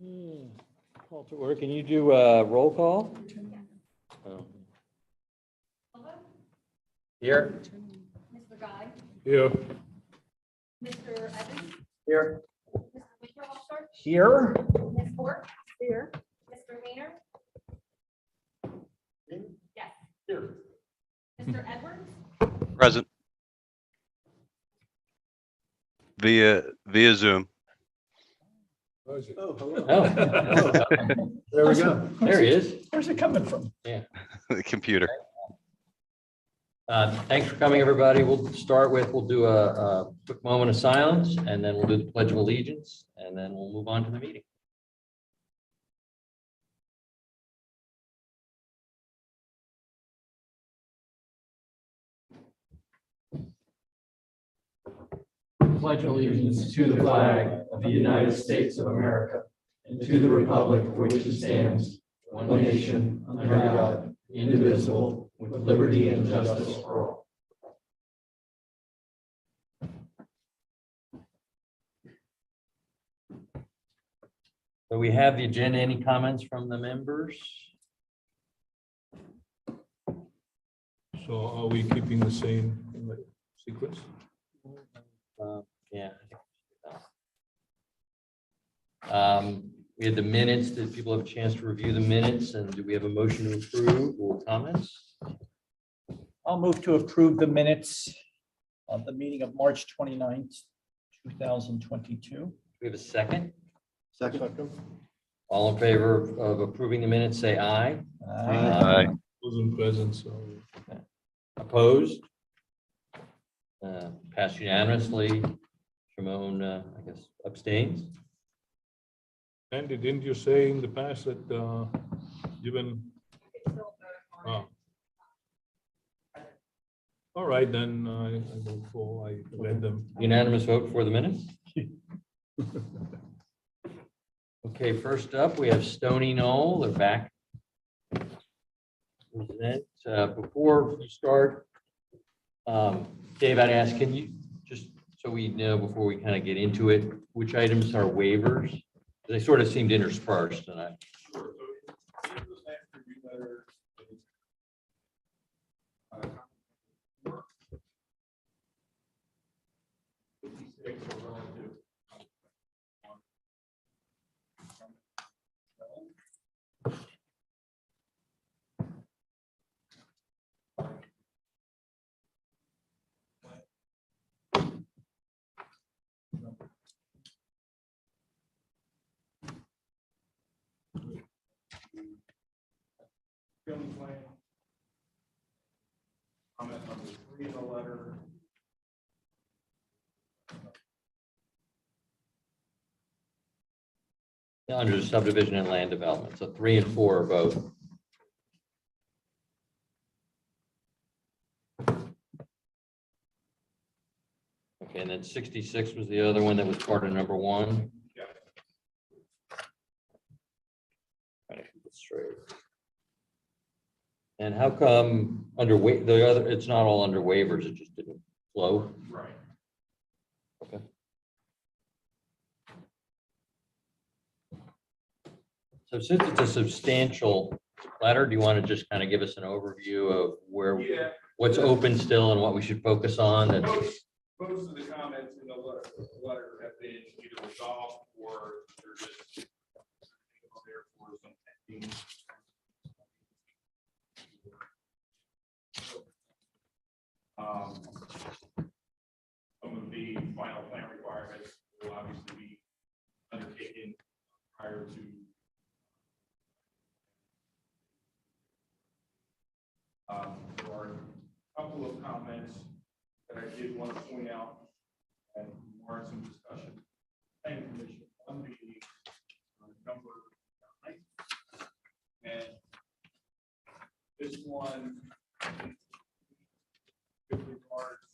Call to order. Can you do a roll call? Oh. Here. Mr. Guy, Here. Mr. Evans, Here. Mr. Winterhalter, Here. Ms. Ford. Here. Mr. Hayner. Yes. Here. Mr. Edwards, Present. Via Zoom. Oh, Oh. there we go. There he is. Where's it coming from? The computer. Thanks for coming, everybody. We'll do a quick moment of silence, and then we'll do the Pledge of Allegiance, and then we'll move on to the meeting. Pledge allegiance to the flag of the United States of America and to the republic for which it stands, one nation, under God, indivisible, with liberty and justice for all. So we have the agenda. Any comments from the members? So are we keeping the same sequence? Yeah. We had the minutes. Did people have a chance to review the minutes? And do we have a motion to approve or comments? I'll move to approve the minutes of the meeting of March 29th, 2022. Do we have a second? Second. All in favor of approving the minutes, say aye. Aye. Wasn't present, so. Opposed? Passed unanimously. Shimon, I guess, abstains. Andy, didn't you say in the past that you've been? Oh. All right, then I vote for, I read them. Unanimous vote for the minutes? Okay, first up, we have Stony Knoll. They're back. Before we start, Dave, I'd ask, can you, just so we know before we kind of get into it, which items are waivers? They sort of seemed interspersed, and I. Comment number 3 in the letter. Under the subdivision and land development, so 3 and 4 are both. Okay, and then 66 was the other one that was part of number 1. Yeah. Trying to keep it straight. And how come under the other, it's not all under waivers, it just didn't flow? Right. Okay. So since it's a substantial letter, do you want to just kind of give us an overview of what's open still and what we should focus on? Most of the comments in the letter have been either resolved or they're just there for some pending. Some of the final plan requirements will obviously be undertaken prior to there are a couple of comments that I did want to point out and warrant some discussion. Planning Commission on the number 9, and this one with regards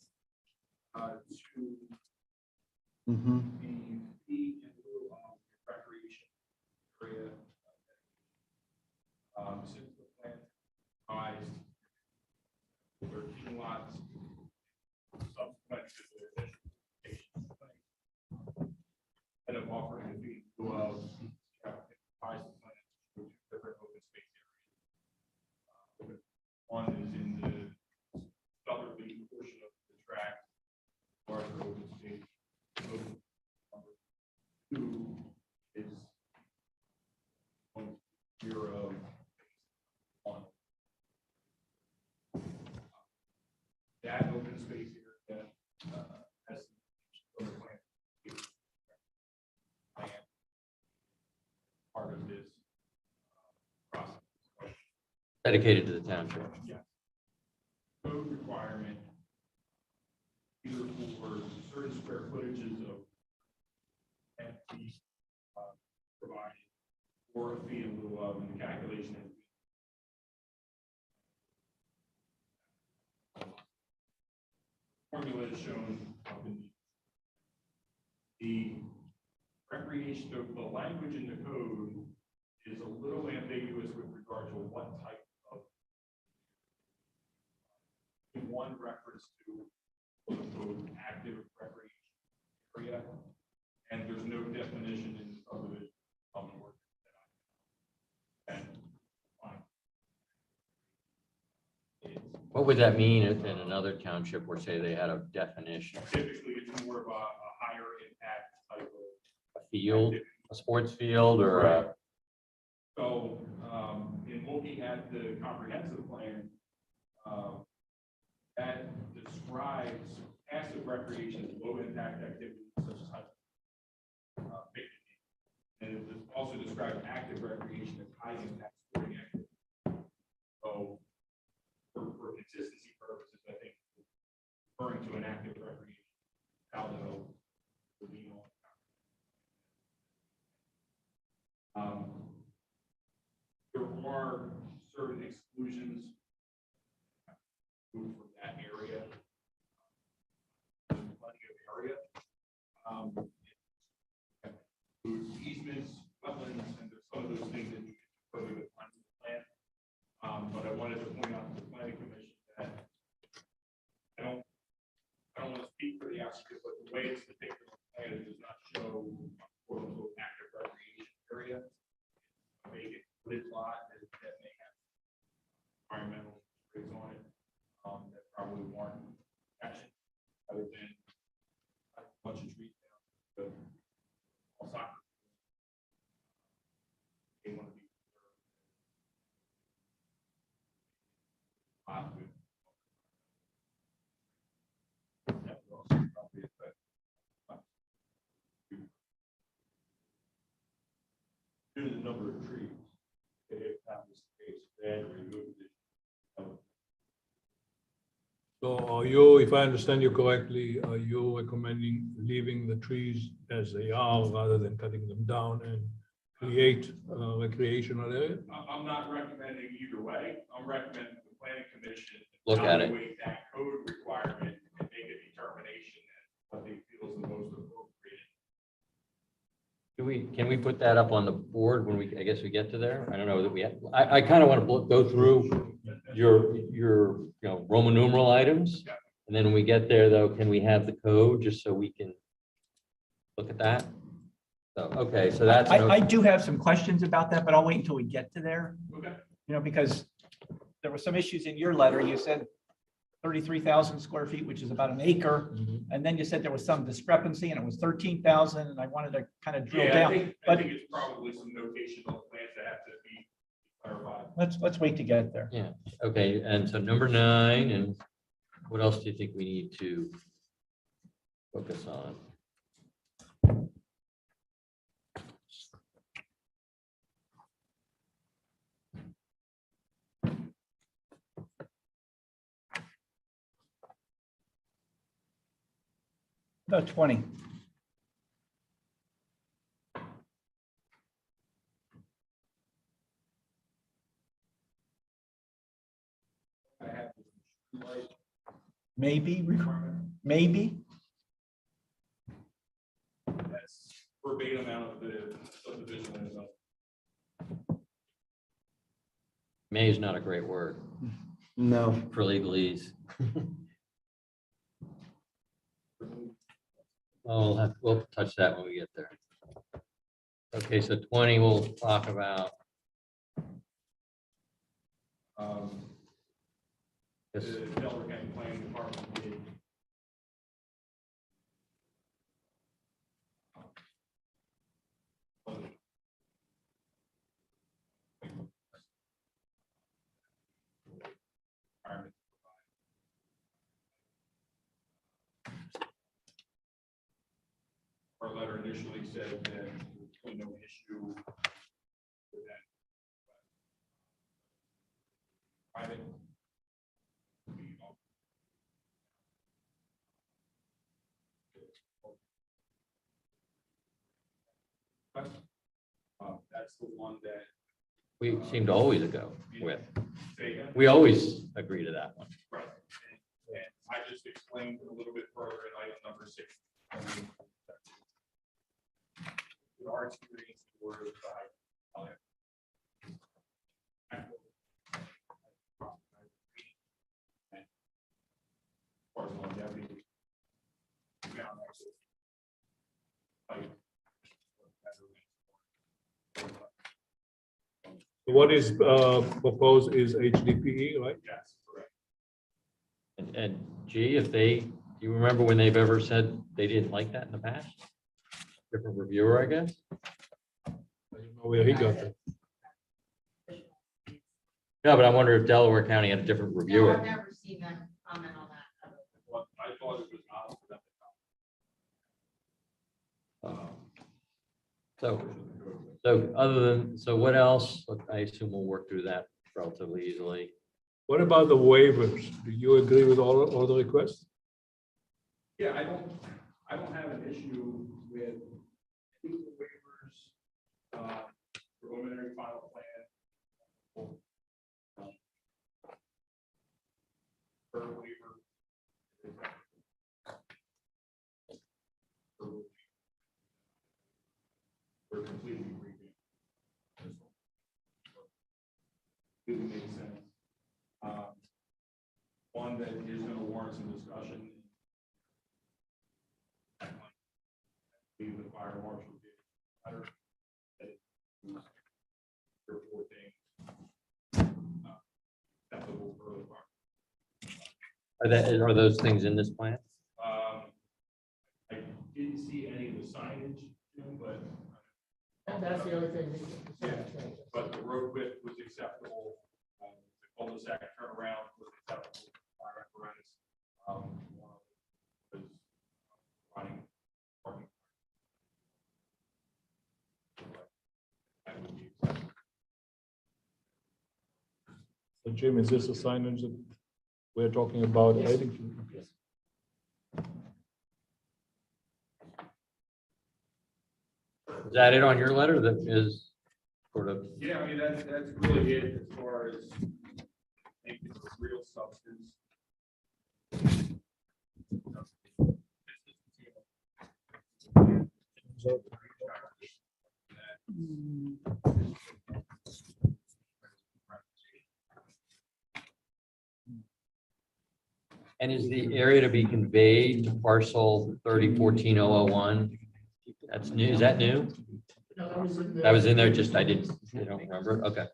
to the fee in lieu of recreation area. Since the plan revised 13 lots subsequent to the initial application, and of offering the fee in lieu of chapter 2 is 0. That open space here that has some plan part of this process. Dedicated to the township. Yes. Code requirement, either for certain square footages of feet provided, or a fee in lieu of, and the calculation is formula is shown up in the recreation, the language in the code is a little ambiguous with regard to what type of one reference to quote unquote active recreation area, and there's no definition in the subdivision of an ordinance that I can find. What would that mean in another township where say they had a definition? Typically, it's more of a higher impact type of A field, a sports field, or a, So, in looking at the comprehensive plan, that describes passive recreation as low impact activities such as picnicking. And it also describes active recreation as high impact sporting activity. So, for consistency purposes, I think referring to an active recreation, Aldo would be on. There are certain exclusions from that area. There's plenty of area. Easements, wetlands, and there's some of those things that you can further define in the plan. But I wanted to point out to the planning commission that I don't want to speak for the applicant, but the way it's depicted on the plan, it does not show quote unquote active recreation area. Make it lit lot that may have environmental restrictions on it that probably warrant action other than a bunch of trees down. But all soccer, they want to be positive. That would also probably affect due to the number of trees. If that was the case, then remove it. So are you, if I understand you correctly, are you recommending leaving the trees as they are rather than cutting them down and create a recreational area? I'm not recommending either way. I'm recommending the planning commission Look at it. evaluate that code requirement and make a determination that what they feel is the most appropriate. can we put that up on the board when I guess we get to there? I don't know that we have, I kind of want to go through your Roman numeral items. And then when we get there though, can we have the code just so we can look at that? So, okay, so that's. I do have some questions about that, but I'll wait until we get to there. Okay. Because there were some issues in your letter. You said 33,000 square feet, which is about an acre. Mhm. And then you said there was some discrepancy and it was 13,000, and I wanted to kind of drill Yeah, down. I But think it's probably some notation on the plans that have to be clarified. let's wait to get there. Yeah, okay, and so number 9, and what else do you think we need to focus on? About 20. I have the streetlight Maybe, requirement. maybe. That's verbatim out of the subdivision and zone. May is not a great word No. for legalese. Well, we'll touch that when we get there. Okay, so 20 we'll talk about. The Yes. Delaware County Planning Department did letter initially said that there was no issue with that. Private. That's the one that. We seem to always go with. Say again? We always agree to that one. Right. And I just explained a little bit further in item number 6. Our experience were What is proposed is HDPE, right? Yes, correct. And gee, if they, do you remember when they've ever said they didn't like that in the past? Different reviewer, I guess? I don't know where he got that. No, but I wonder if Delaware County had a different No, reviewer. I've never seen that comment on that. What I thought it was odd for them to come. So other than, so what else? I assume we'll work through that relatively easily. What about the waivers? Do you agree with all the requests? Yeah, I don't have an issue with any of the waivers, preliminary final plan. Per waiver. We're completely agreeing. Completely makes sense. One that is going to warrant some discussion. Leave the fire marshal did better. Three or 4 things. Acceptable for the fire. Are those things in this plan? I didn't see any of the signage, Jim, but. That's the other thing. Yeah, but the road width was acceptable. The cul-de-sac turnaround was acceptable. Fire apparatus. Was running. Parking. That would be acceptable. So Jim, is this a signage that we're talking about? Yes. Adding to? Is that it on your letter that is sort of, Yeah, I mean, that's really it as far as making the real substance. and is the area to be conveyed to parcel 3014-001? That's new, is that new? No, that was in the. That was in there, just I don't remember, okay.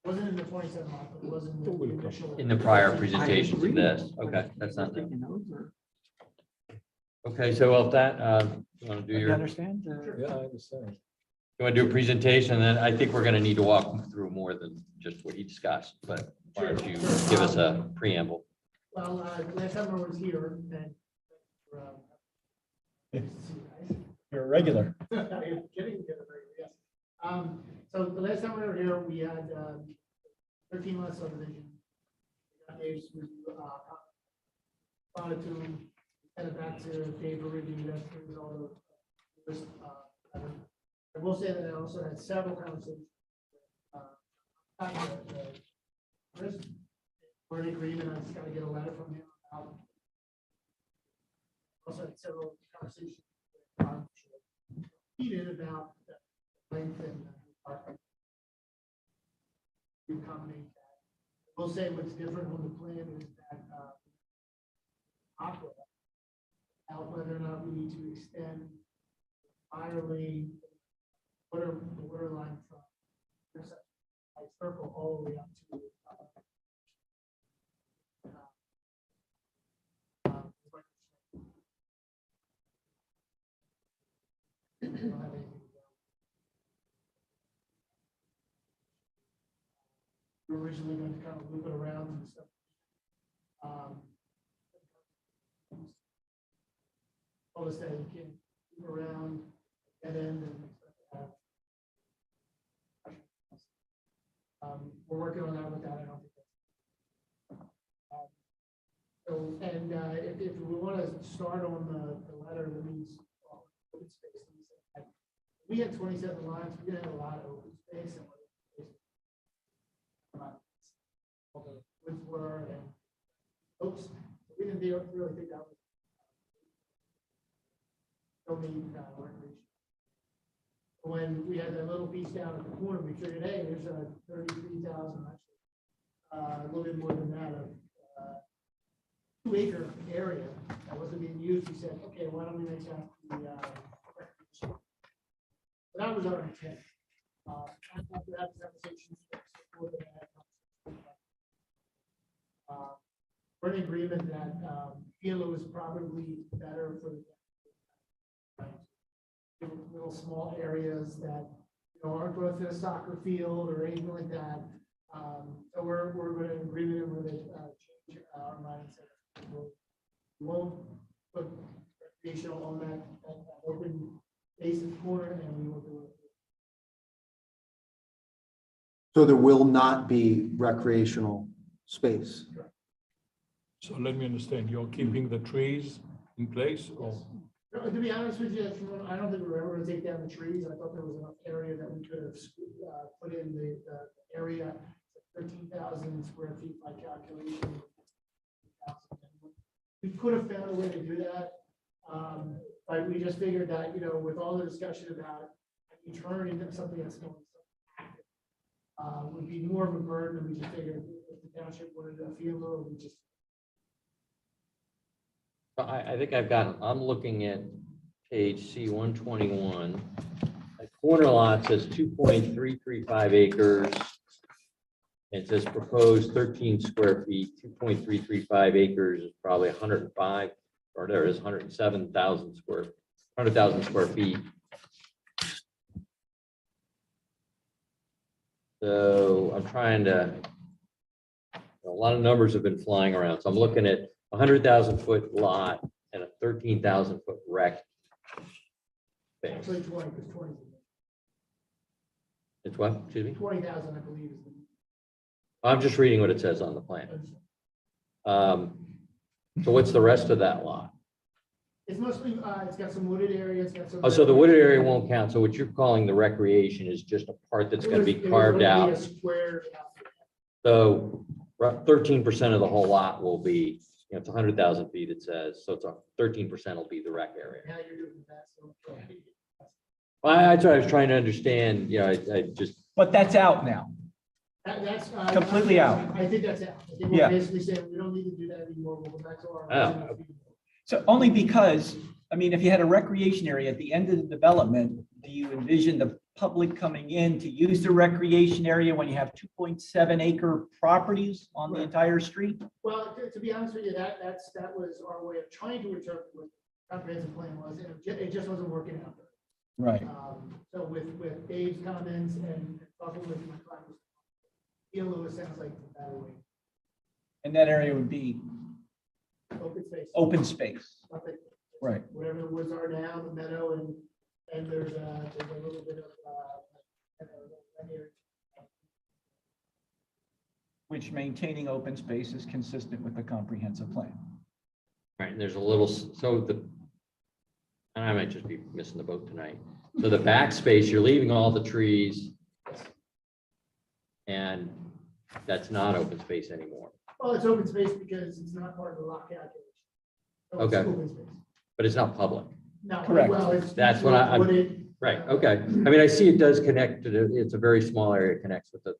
Wasn't in the 27 lot, but it was in the initial. In the prior presentations of this, okay, that's not new. Okay, so of that, you want to do You your, understand? Yeah, I understand. you want to do a presentation, then I think we're going to need to walk through more than just what he discussed, but why don't you give us a preamble? Well, last time I was here and. Good to see you guys. You're a regular. I'm kidding, yes. So the last time we were here, we had 13 lot subdivision. We got Dave's review, brought it to him, sent it back to Dave for review, that's through all the list. I will say that I also had several conversations. Chris, we're in agreement, I just gotta get a letter from him. Also had several conversations. Heated about the length and accommodate that. We'll say what's different on the plan is that Acre, out whether or not we need to extend fire lane, the water line from circle all the way up to we don't have anything to go. We're originally going to kind of loop it around and stuff. All this that you can around that end and expect to have. We're working on that with that. I don't think that's. So, and if we want to start on the letter, that means open space. We had 27 lines, we're gonna have a lot of open space and all the woods were and oops, we didn't really think that was. Don't need recreation. When we had that little piece down at the corner, we figured, hey, there's a 33,000, actually, a little bit more than that of 2-acre area that wasn't being used. We said, okay, why don't we make that the recreation? So that was our intent. After that conversation, we're in agreement that Filo is probably better for the little small areas that aren't going to fit a soccer field or anything like that. So we're going to agreement with it, change our mindset. We won't put recreational on that open space in the corner, and we will do it. So there will not be recreational space. So let me understand, you're keeping the trees in place or? No, to be honest with you, I don't think we were ever going to take down the trees. I thought there was enough area that we could have put in the area, 13,000 square feet by calculation. We could have found a way to do that, but we just figured that, with all the discussion about you turn into something that's going would be more of a burden, and we just figured if the township wanted to feel low, we just. I think I'm looking at page C121. The corner lot says 2.335 acres. It says proposed 13 square feet, 2.335 acres is probably 105, or there is 107,000 100,000 square feet. So I'm trying to, a lot of numbers have been flying around. So I'm looking at 100,000 foot lot and a 13,000 foot rec. Space. Actually 20, because 20. It's what, excuse me? 20,000, I believe, is the. I'm just reading what it says on the plan. So what's the rest of that lot? It's mostly, it's got some wooded areas, it's got some. Oh, so the wooded area won't count. So what you're calling the recreation is just a part that's going to be carved out. So 13% of the whole lot will be, it's 100,000 feet, it says. So it's 13% will be the rec area. How you're doing that, so. That's what I was trying to understand. I just. But that's out now. That's. Completely out. I think that's out. I think Yeah. we're basically saying we don't need to do that anymore. We'll go back to our. Oh. original fee. So only because, I mean, if you had a recreation area at the end of the development, do you envision the public coming in to use the recreation area when you have 2.7 acre properties on the entire street? Well, to be honest with you, that was our way of trying to interpret what the comprehensive plan was, and it just wasn't working out. Right. So with Dave's comments and talking with my client, it sounds like a better way. And that area would be Open space. open space. Nothing. Right. Whatever the woods are now, the meadow, and there's a little bit of Which maintaining open space is consistent with the comprehensive plan. Right, and there's a little, and I might just be missing the boat tonight. So the back space, you're leaving all the trees. And that's not open space anymore. Well, it's open space because it's not part of the lot calculation. So it's Okay. open space. But it's not public. No, Correct. well, it's. That's what I'm- wooded. Right, okay. I mean, I see it does connect to it's a very small area, it connects with the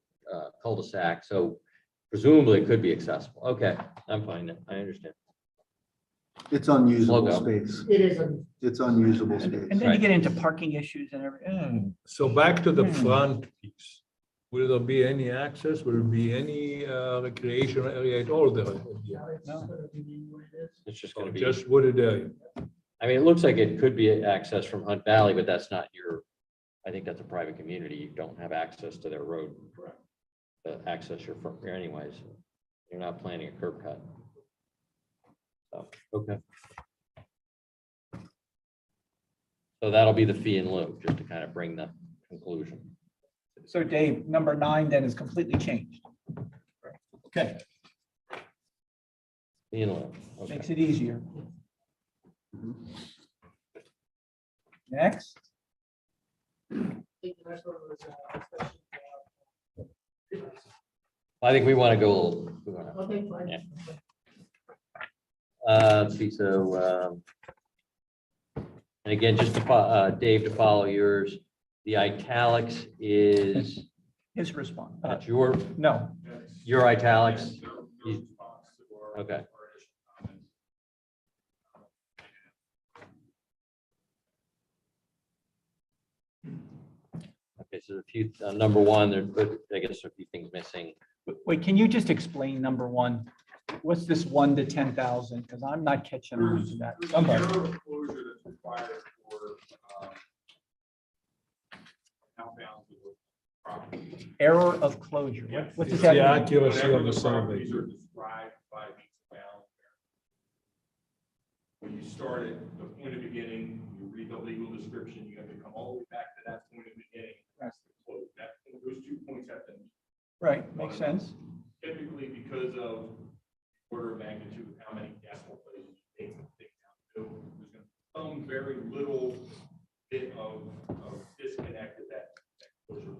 cul-de-sac, so presumably it could be accessible. Okay, I'm fine then, I understand. It's unusable Logo. space. It is. It's unusable And space. then you Right. get into parking issues and everything. So back to the front piece. Will there be any access? Will there be any recreational area at all there? No, it's just gonna be what it is. It's just gonna be, Just wooded area? I mean, it looks like it could be access from Hunt Valley, but that's not I think that's a private community. You don't have access to their road. Correct. To access your front here anyways. You're not planning a curb cut. So, okay. So that'll be the fee in lieu, just to kind of bring the conclusion. So Dave, number 9 then is completely changed. Okay, Fee in lieu. Okay. makes it easier. Next, I think the next one was, discussion, streetlights. I think we want to go a little. we wanna- Okay, fine. Yeah. Let's see, so, and again, just to, Dave, to follow yours, the italics is, his response. that's your, No, your italics? Their response to our- Okay. our initial comments. Okay, so a few, number one, there, but I guess a few things missing. wait, can you just explain number 1? What's this 1 to 10,000? Because I'm not catching on to that. There's an Somebody. error of closure that's required for outbound property. Error of closure. What does It's that the mean? accuracy Whenever of the the survey. properties are described by means of bound. When you start at the point of beginning, you read the legal description, you have to come all the way back to that point of beginning. That's the close. Those 2 points have to Right, makes sense. typically because of order of magnitude of how many decimal places you take things down to. There's going to be some very little bit of disconnect at that closure.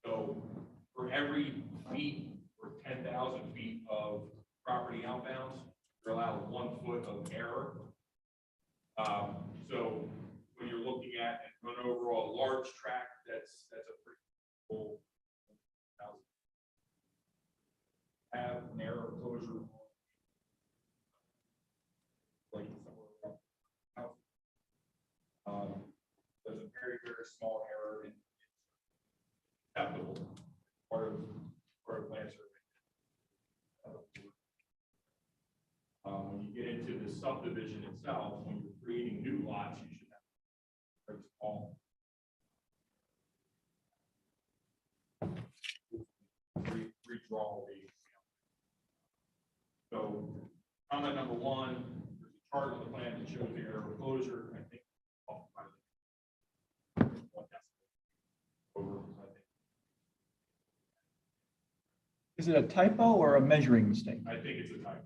So for every feet or 10,000 feet of property outbounds, you're allowed 1 foot of error. So when you're looking at an overall large tract, that's a pretty full have an error closure. Like somewhere around. There's a very, very small error in acceptable part of land survey. When you get into the subdivision itself, when you're creating new lots, you should have very small. Redraw the. So comment number 1, there's a chart on the plan that shows the error of closure. I think over, I think. Is it a typo or a measuring mistake? I think it's a typo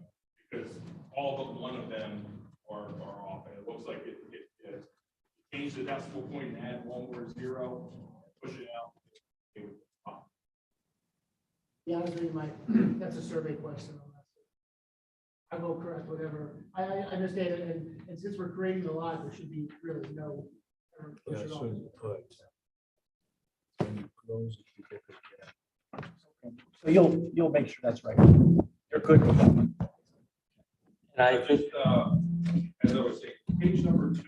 because all but one of them are off. And it looks like it changed the decimal point and add 1 more 0, push it out. It would pop. Yeah, I was reading that's a survey question on that. I will correct whatever. I understand it, and since we're creating a lot, there should be really no. Yeah, push it so, off. right. When you close it, you get it, yeah. So you'll make sure that's right. You're good with that one. And I Just, think, as I was saying, page number 2.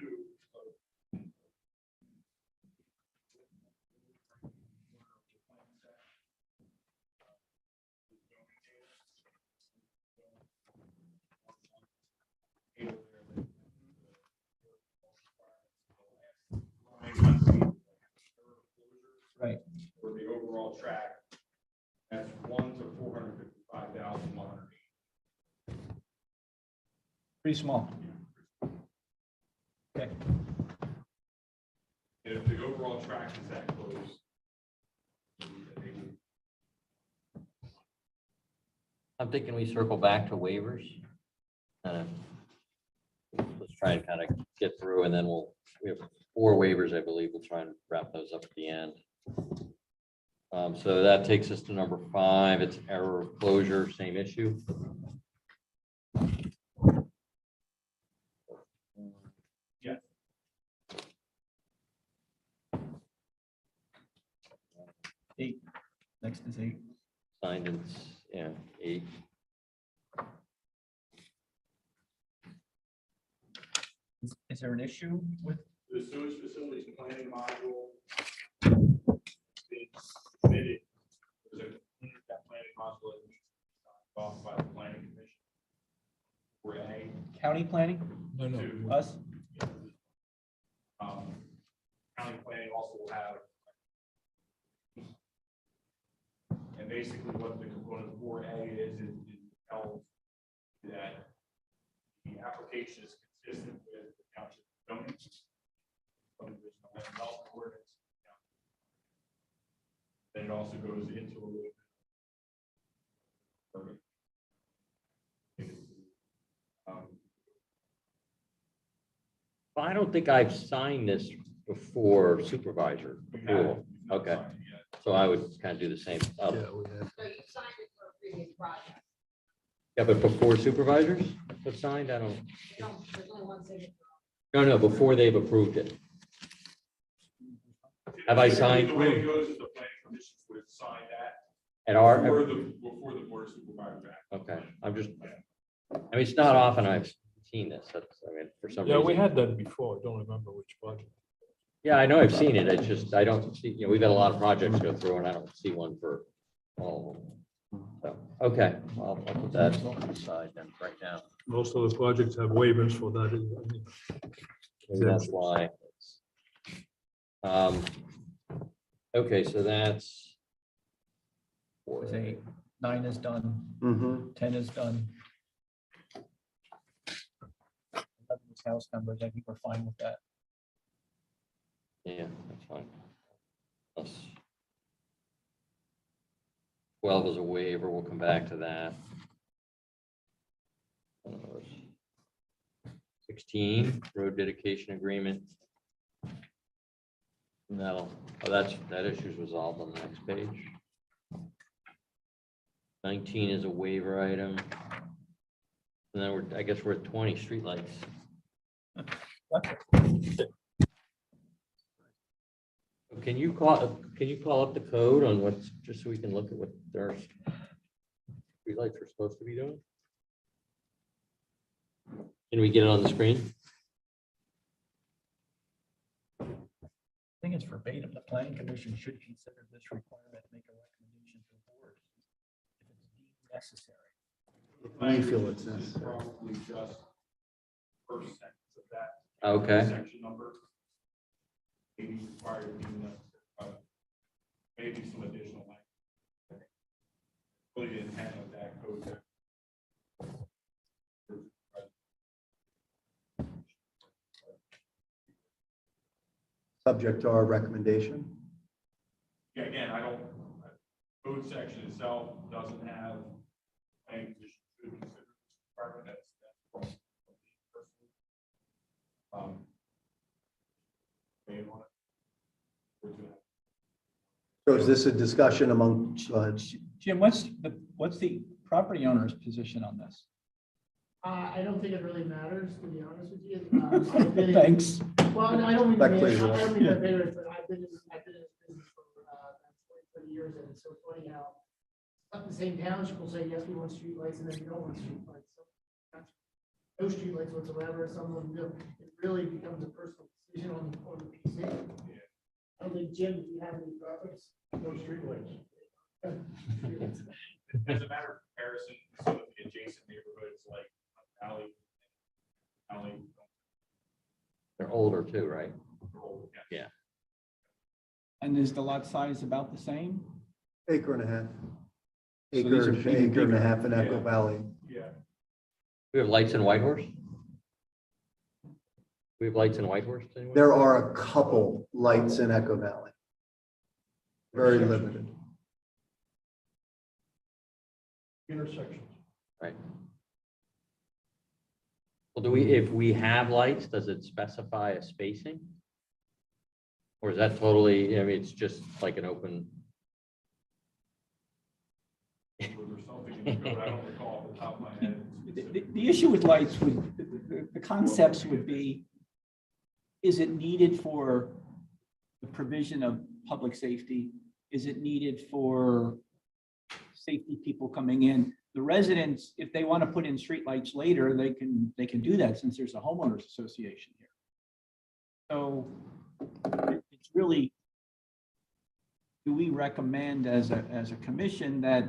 Right. For the overall track, that's 1 to 455,100. Pretty small. Okay. And if the overall track is that close. I'm thinking we circle back to waivers. Let's try and kind of get through, and then we have 4 waivers, I believe. We'll try and wrap those up at the end. So that takes us to number 5. It's error of closure, same issue. Yeah. Eight. Next is 8. Signed in, 8. Is there an issue with? The sewage facilities planning module. It's submitted. There's that planning module that needs to be signed off by the planning commission. We're A. County planning? No, no. Two. Us? County planning also will have. And basically what the component 4A is, it tells that the application is consistent with the township zoning. From it also goes into a little bit. I don't think I've signed this before supervisor approval. Okay. So I would kind of do the same. Yeah, we have. So you signed it for a previous project. Yeah, but before supervisors have signed, I don't, You don't, there's only one signature. no, before they've approved it. Have I signed The way it goes is the planning commissions would sign that at our, before the board of supervisors act. okay, I'm just, I mean, it's not often I've seen this. That's, I mean, for some Yeah, we reason. had that before. I don't remember which project. Yeah, I know I've seen it. It's just, I don't see, you know, we've got a lot of projects to go through and I don't see one for all of them. So, okay, I'll put that aside then right now. Most of the projects have waivers for that. Maybe that's why. Okay, so that's. Was 8, 9 is done, Mhm. 10 is done. 11 is house numbers, I think we're fine with that. Yeah, that's fine. Plus 12 is a waiver, we'll come back to that. 16, road dedication agreement. No, oh, that issue's resolved on the next page. 19 is a waiver item. And then I guess we're at 20, streetlights. Can you call up the code on what's, just so we can look at what their streetlights are supposed to be doing? Can we get it on the screen? I think it's verbatim. The planning commission should consider this requirement, make a recommendation to the board if it's deemed necessary. We feel it's necessary. Probably just first sentence of that. Okay. Section number. Maybe required, maybe some additional language. Really the intent of that code. Subject to our recommendation. Yeah, again, I don't, code section itself doesn't have any conditions to consider this requirement. That's from me personally. Name on it. We're doing it. So is this a discussion among, Jim, what's the property owner's position on this? I don't think it really matters, to be honest with you. I've been in- Thanks. Well, I don't mean, That to plays be- a I role. don't mean to be favorite, but I've been in this business for 20 years, and it's so funny how up the same township will say, yes, we want streetlights, and then we don't want streetlights. So that's no streetlights whatsoever, some of them do. It really becomes a personal decision on the PC. I don't think, Jim, do you have any preference? No streetlights. As a matter of comparison, some of the adjacent neighborhoods like Valley. They're older too, right? Yeah. And is the lot size about the same? acre and a half? So these Acre, are even acre and a bigger. half in Echo Yeah. Valley. Yeah. We have lights in Whitehorse? We have lights in Whitehorse? anyone? There are a couple lights in Echo Valley. Very limited. Intersections. Right. Well, if we have lights, does it specify a spacing? Or is that totally, I mean, it's just like an open? Was there something in the code? I don't recall off the top of my head. The issue with lights would, the concepts would be, is it needed for the provision of public safety? Is it needed for safety people coming in? The residents, if they want to put in streetlights later, they can do that since there's a homeowners association here. So it's really, do we recommend as a commission that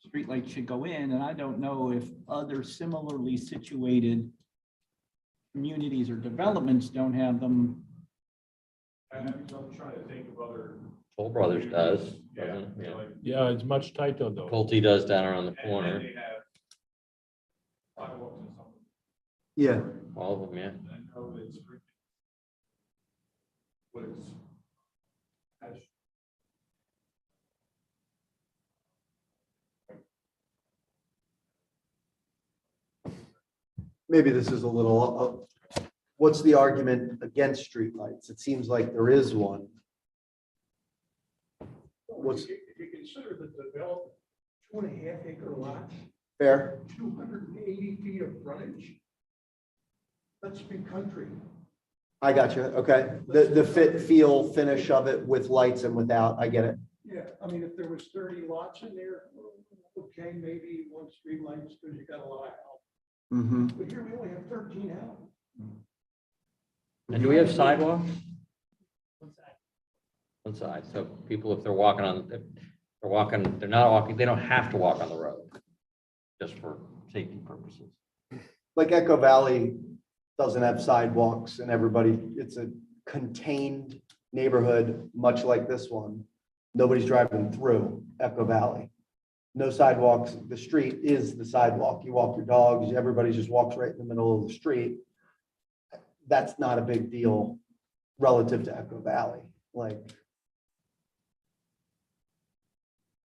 streetlights should go in? And I don't know if other similarly situated communities or developments don't have them. I'm trying to think of other. Toll Brothers does, Yeah. doesn't it? Yeah. Like, Yeah, it's much tighter though. Pulte does down around the and corner, they have sidewalks and something. Yeah, all of them, yeah. I know it's. What it's. maybe this is a little, what's the argument against streetlights? It seems like there is one. What's If you consider the developed 2.5 acre lots, fair? 280 feet of frontage. That's big country. I got you. Okay. The fit, feel, finish of it with lights and without. I get it. Yeah, I mean, if there was 30 lots in there, okay, maybe one street lights because you got a lot of help. Mm-hmm. But here we only have 13 houses. And do we have sidewalks? One side. One side, so people, if they're walking on, if they're walking, they're not walking, they don't have to walk on the road, just for safety purposes. Like Echo Valley doesn't have sidewalks and everybody, it's a contained neighborhood, much like this one. Nobody's driving through Echo Valley. No sidewalks. The street is the sidewalk. You walk your dogs, everybody just walks right in the middle of the street. That's not a big deal relative to Echo Valley. Like,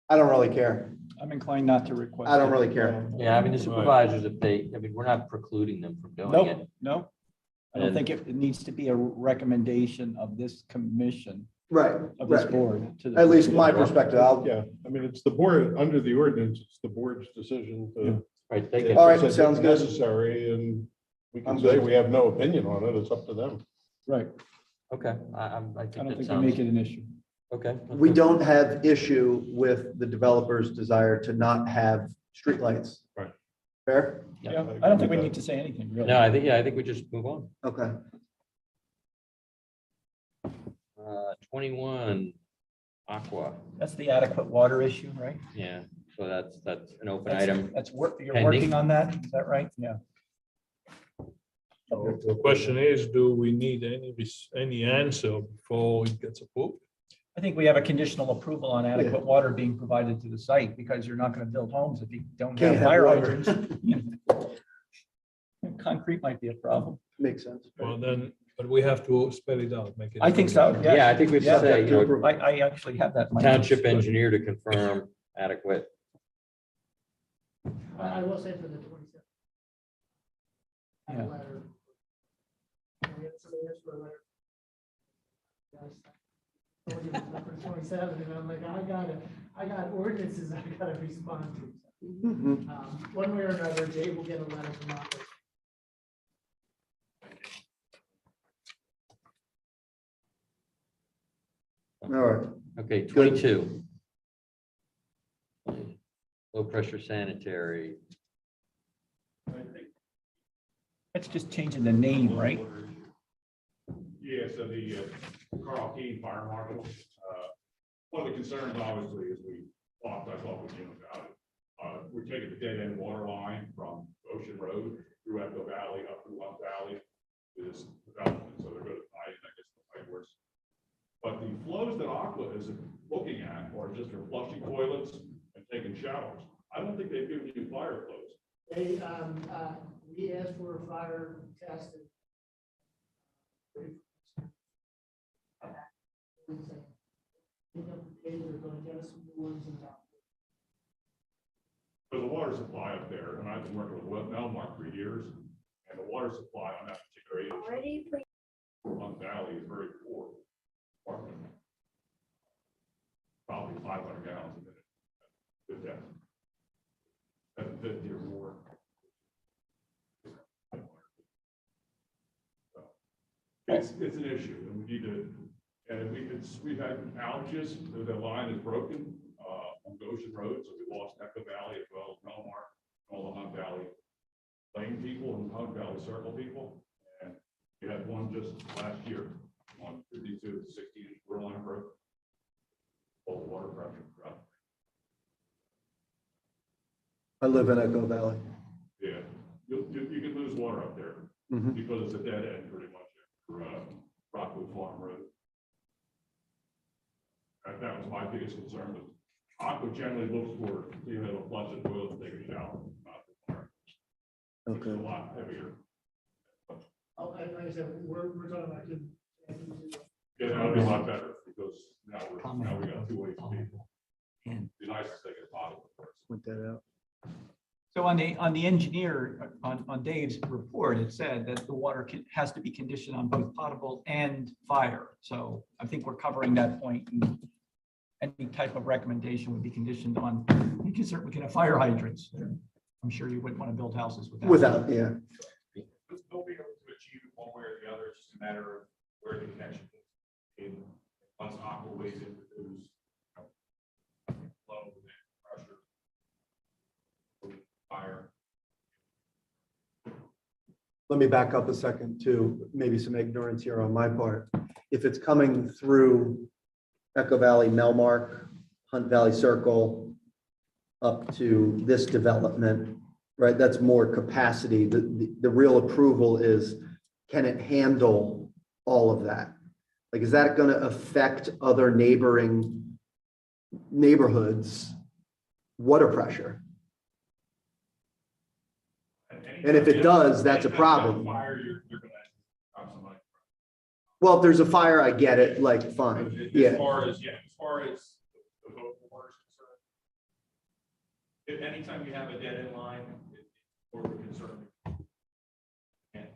I don't really care. I'm inclined not to request. I don't it. really care. Yeah, I mean, the supervisors, if they, I mean, we're not precluding them from doing Nope, it. no. I don't And- think it needs to be a recommendation of this commission, Right, of this right. board. to the- At least my perspective. Yeah, I mean, it's the board, under the ordinance, it's the board's decision to. Right, they if can, All right, it's sounds good. Necessary, and we I'm can say good. we have no opinion on it, it's up to them. Right. okay, I I think don't that think we sounds, make it an issue. okay. We don't have issue with the developer's desire to not have streetlights. Right. Fair? Yeah, I don't think we need to say anything, really. No, I think, yeah, I think we just move on. Okay. 21, Aqua, That's the adequate water issue, right? yeah, so that's an open That's- item. That's work, you're pending. working on that, is that right? Yeah. So the question is, do we need any answer before it gets approved? I think we have a conditional approval on adequate water being provided to the site, because you're not gonna build homes if you don't Can't have have fire water. hydrants. Concrete might be a problem. Makes sense. Well, then, but we have to spell it out, make it. I think so, yeah. Yeah, I think we Yeah. have to say, you know, I actually have that. in my township notes. engineer to confirm adequate. I will say for the 27th. Yeah. Letter. We had somebody ask for a letter. Guys, told you it's not for 27, and I'm like, I got ordinances I gotta respond to. Mhm. One way or another, Dave will get a letter from office. All right. Okay, 22. Low pressure sanitary. It's just changing the name, right? Yeah, so the Carl Key Fire Marshal, one of the concerns obviously is I talked with Jim about it. We're taking the dead end water line from Ocean Road through Echo Valley up through Love Valley to this development, so they're going to tie in, I guess, the pipers. But the flows that Aqua is looking at are just for flushing toilets and taking showers. I don't think they've given you fire flows. They, we asked for a fire test. They're gonna get us some new ones and top. There's a water supply up there, and I've been working with Melmark for years, and the water supply on that particular area on Valley is very poor. Probably 500 gallons a minute. Good depth. 750 or more. So, it's an issue, and we need to, and we've had outages, the line is broken, on Goshen Road, so we lost Echo Valley as well as Melmark, all the Hunt Valley Lane people and Hunt Valley Circle people, and we had one just last year on 52 to 60-inch water line broke. All the water pressure dropped. I live in Echo Valley. Yeah, you can lose water up there Mhm. because it's a dead end pretty much for Rockwood Farm Road. That was my biggest concern with Aqua generally looks for, you know, to flush the toilet and take a shower, not the fire. It's Okay. a lot heavier. Oh, and like I said, we're talking about. Yeah, that'll be a lot better because now we got 2 ways to be. And Be nice to take it bottom first. Point that out. So on the engineer, on Dave's report, it said that the water has to be conditioned on both potable and fire. So I think we're covering that point. And any type of recommendation would be conditioned on, you can certainly have fire hydrants. I'm sure you wouldn't want to build houses without. Without, yeah. They'll be able to achieve it one way or the other, it's just a matter of where the connection is. And once Aqua weighs in with those, flow and pressure, fire. Let me back up a second too, maybe some ignorance here on my part. If it's coming through Echo Valley, Melmark, Hunt Valley Circle, up to this development, right, that's more capacity. The real approval is, can it handle all of that? Like, is that going to affect other neighboring neighborhoods' water pressure? And if it does, that's a problem. Fire, you're gonna have somebody. Well, if there's a fire, I get it, like, fine, As yeah. far as the local water is concerned, if anytime you have a dead end line, it's more of a concern. And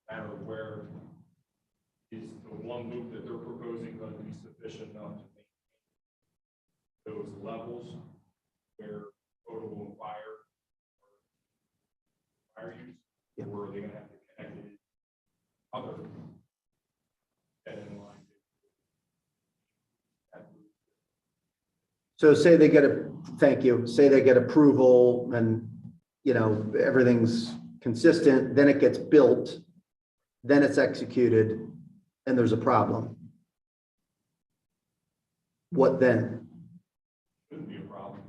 matter of where is the one loop that they're proposing going to be sufficient enough to maintain those levels where potable and fire use, or are they going to have to connect it other dead end line? So say they get thank you, say they get approval and, you know, everything's consistent, then it gets built, then it's executed, and there's a problem. What then? Shouldn't be a problem.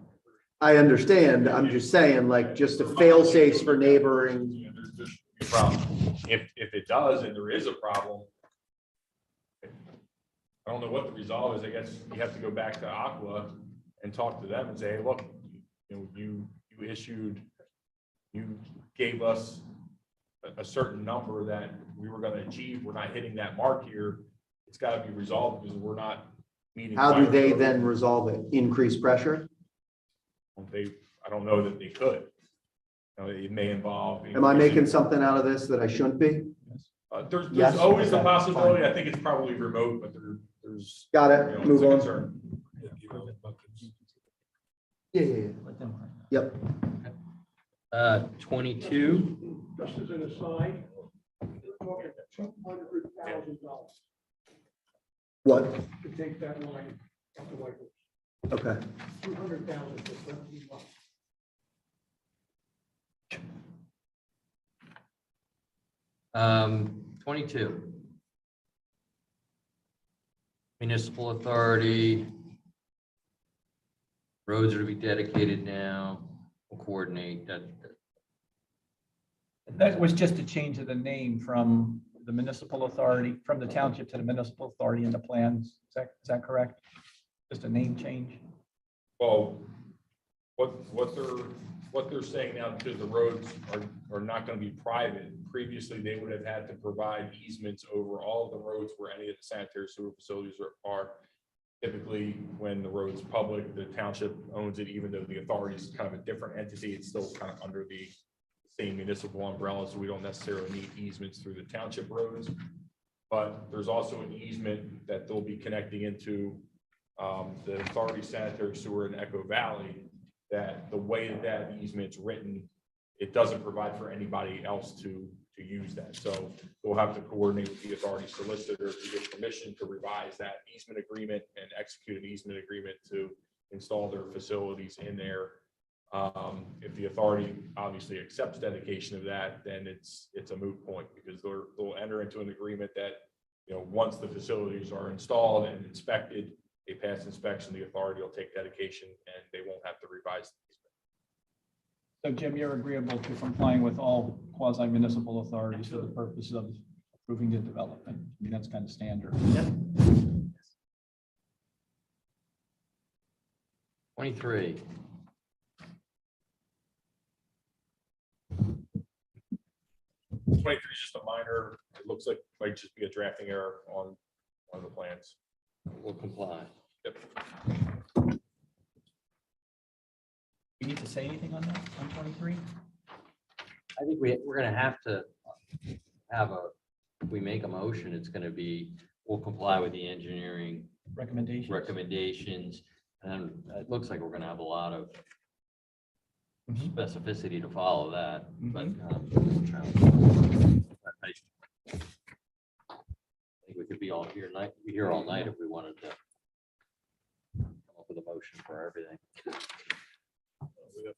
I understand, I'm just saying, like, just a fail safes for neighboring. Yeah, there should be a problem. If it does and there is a problem, I don't know what the resolve is. I guess you have to go back to Aqua and talk to them and say, hey, look, you know, you gave us a certain number that we were going to achieve. We're not hitting that mark here. It's got to be resolved because we're not meeting. How do they then resolve it? Increase pressure? I don't know that they could. You know, it may involve. Am I making something out of this that I shouldn't be? There's Yes? always a Okay, possibility. fine. I think it's probably remote, but there's. Got you it, know, move it's a on. concern. Yeah. Yep. 22, Just as an aside, we're talking $200,000 What? to take that line up to Waivers. Okay. 200,000 for 17 months. um, 22. Municipal authority. Roads are to be dedicated now. We'll coordinate that. That was just a change of the name from the municipal authority, from the township to the municipal authority in the plans. Is that correct? Just a name change? Well, what they're saying now, because the roads are not going to be private. Previously, they would have had to provide easements over all of the roads where any of the sanitary sewer facilities are. Typically, when the road's public, the township owns it, even though the authority is kind of a different entity. It's still kind of under the same municipal umbrella, so we don't necessarily need easements through the township roads. But there's also an easement that they'll be connecting into the authority sanitary sewer in Echo Valley, that the way that easement's written, it doesn't provide for anybody else to use that. So we'll have to coordinate with the authority solicitor to get permission to revise that easement agreement and execute an easement agreement to install their facilities in there. If the authority obviously accepts dedication of that, then it's a moot point, because they'll enter into an agreement that, you know, once the facilities are installed and inspected, they pass inspection, the authority will take dedication and they won't have to revise the easement. So Jim, you're agreeable to complying with all quasi-municipal authorities for the purpose of approving the development? I mean, that's kind of standard. 23. 23 is just a minor, it looks like might just be a drafting error on one of the plans. We'll comply. Yep. You need to say anything on that, on 23? I think we're gonna have to have if we make a motion, it's gonna be, we'll comply with the engineering recommendations. And it looks like we're gonna have a lot of specificity to follow that, but we'll try. I think we could be all here all night if we wanted to come up with a motion for everything.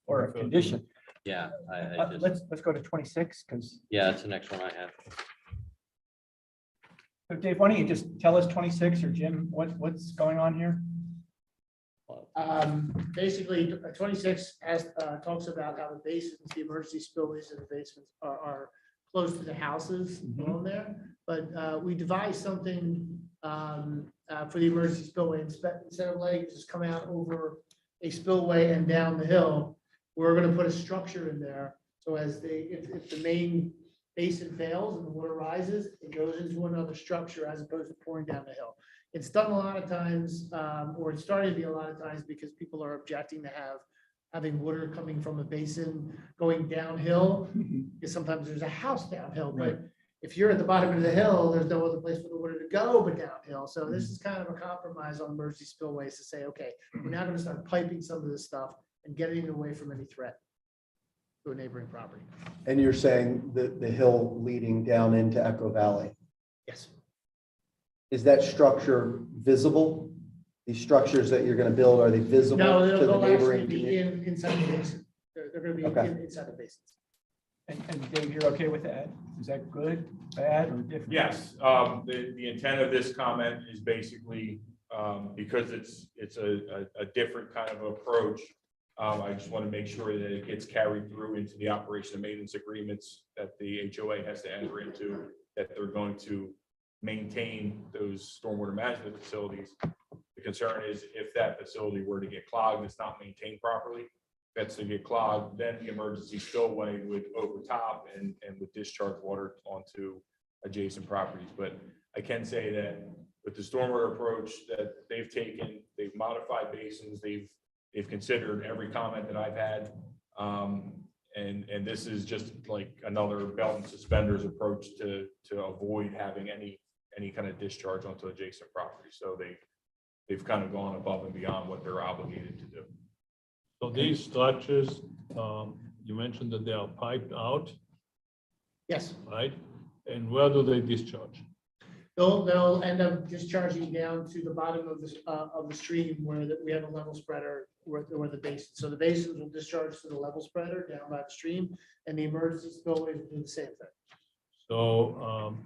Or a condition. Yeah, I just, Let's go to 26, because, yeah, that's the next one I have. Dave, why don't you just tell us 26, or Jim, what's going on here? Basically, 26 talks about how the basins, the emergency spillways in the basements are close to the houses along there. But we devised something for the emergency spillway. Instead of letting it just come out over a spillway and down the hill, we're going to put a structure in there. So as if the main basin fails and the water rises, it goes into another structure as opposed to pouring down the hill. It's done a lot of times, or it's starting to be a lot of times because people are objecting to having water coming from a basin going downhill. Because sometimes there's a house downhill, but if you're at the bottom of the hill, there's no other place for the water to go but downhill. So this is kind of a compromise on emergency spillways to say, okay, we're now going to start piping some of this stuff and getting it away from any threat to a neighboring property. And you're saying the hill leading down into Echo Valley, Yes. is that structure visible? These structures that you're going to build, are they visible No, to the they'll actually neighboring be community? inside the basin. They're going to be Okay. inside the basins. And Dave, you're okay with that? Is that good, bad, or different? Yes, the intent of this comment is basically, because it's a different kind of approach. I just want to make sure that it gets carried through into the operation and maintenance agreements that the HOA has to enter into, that they're going to maintain those stormwater management facilities. The concern is if that facility were to get clogged, it's not maintained properly. If that's to get clogged, then the emergency spillway would overtop and would discharge water onto adjacent properties. But I can say that with the stormwater approach that they've taken, they've modified basins, they've considered every comment that I've had. And this is just like another belt and suspenders approach to avoid having any kind of discharge onto adjacent property. So they've kind of gone above and beyond what they're obligated to do. So these structures, you mentioned that they are piped out, Yes. right? And where do they discharge? They'll end up discharging down to the bottom of the stream where we have a level spreader where the basin. So the basins will discharge to the level spreader down by the stream, and the emergency spillways will do the same thing. So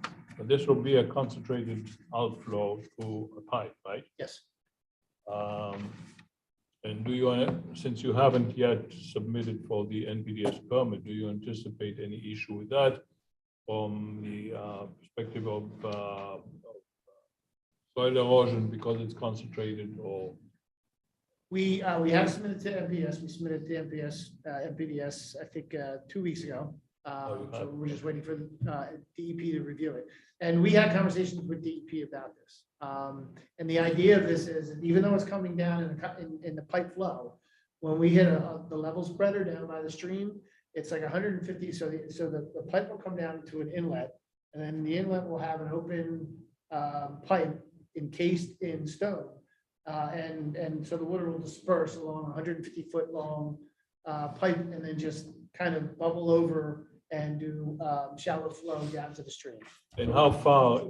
this will be a concentrated outflow through a pipe, right? Yes. And do you, since you haven't yet submitted for the NPDS permit, do you anticipate any issue with that from the perspective of soil erosion because it's concentrated, or? We have submitted to MPS. We submitted to MPDS, I think, 2 weeks ago. So we're just waiting for DEP to review it. And we had conversations with DEP about this. And the idea of this is, even though it's coming down in the pipe flow, when we hit the level spreader down by the stream, it's like 150. So the pipe will come down to an inlet, and then the inlet will have an open pipe encased in stone. And so the water will disperse along 150-foot long pipe and then just kind of bubble over and do shallow flow down to the stream. And how far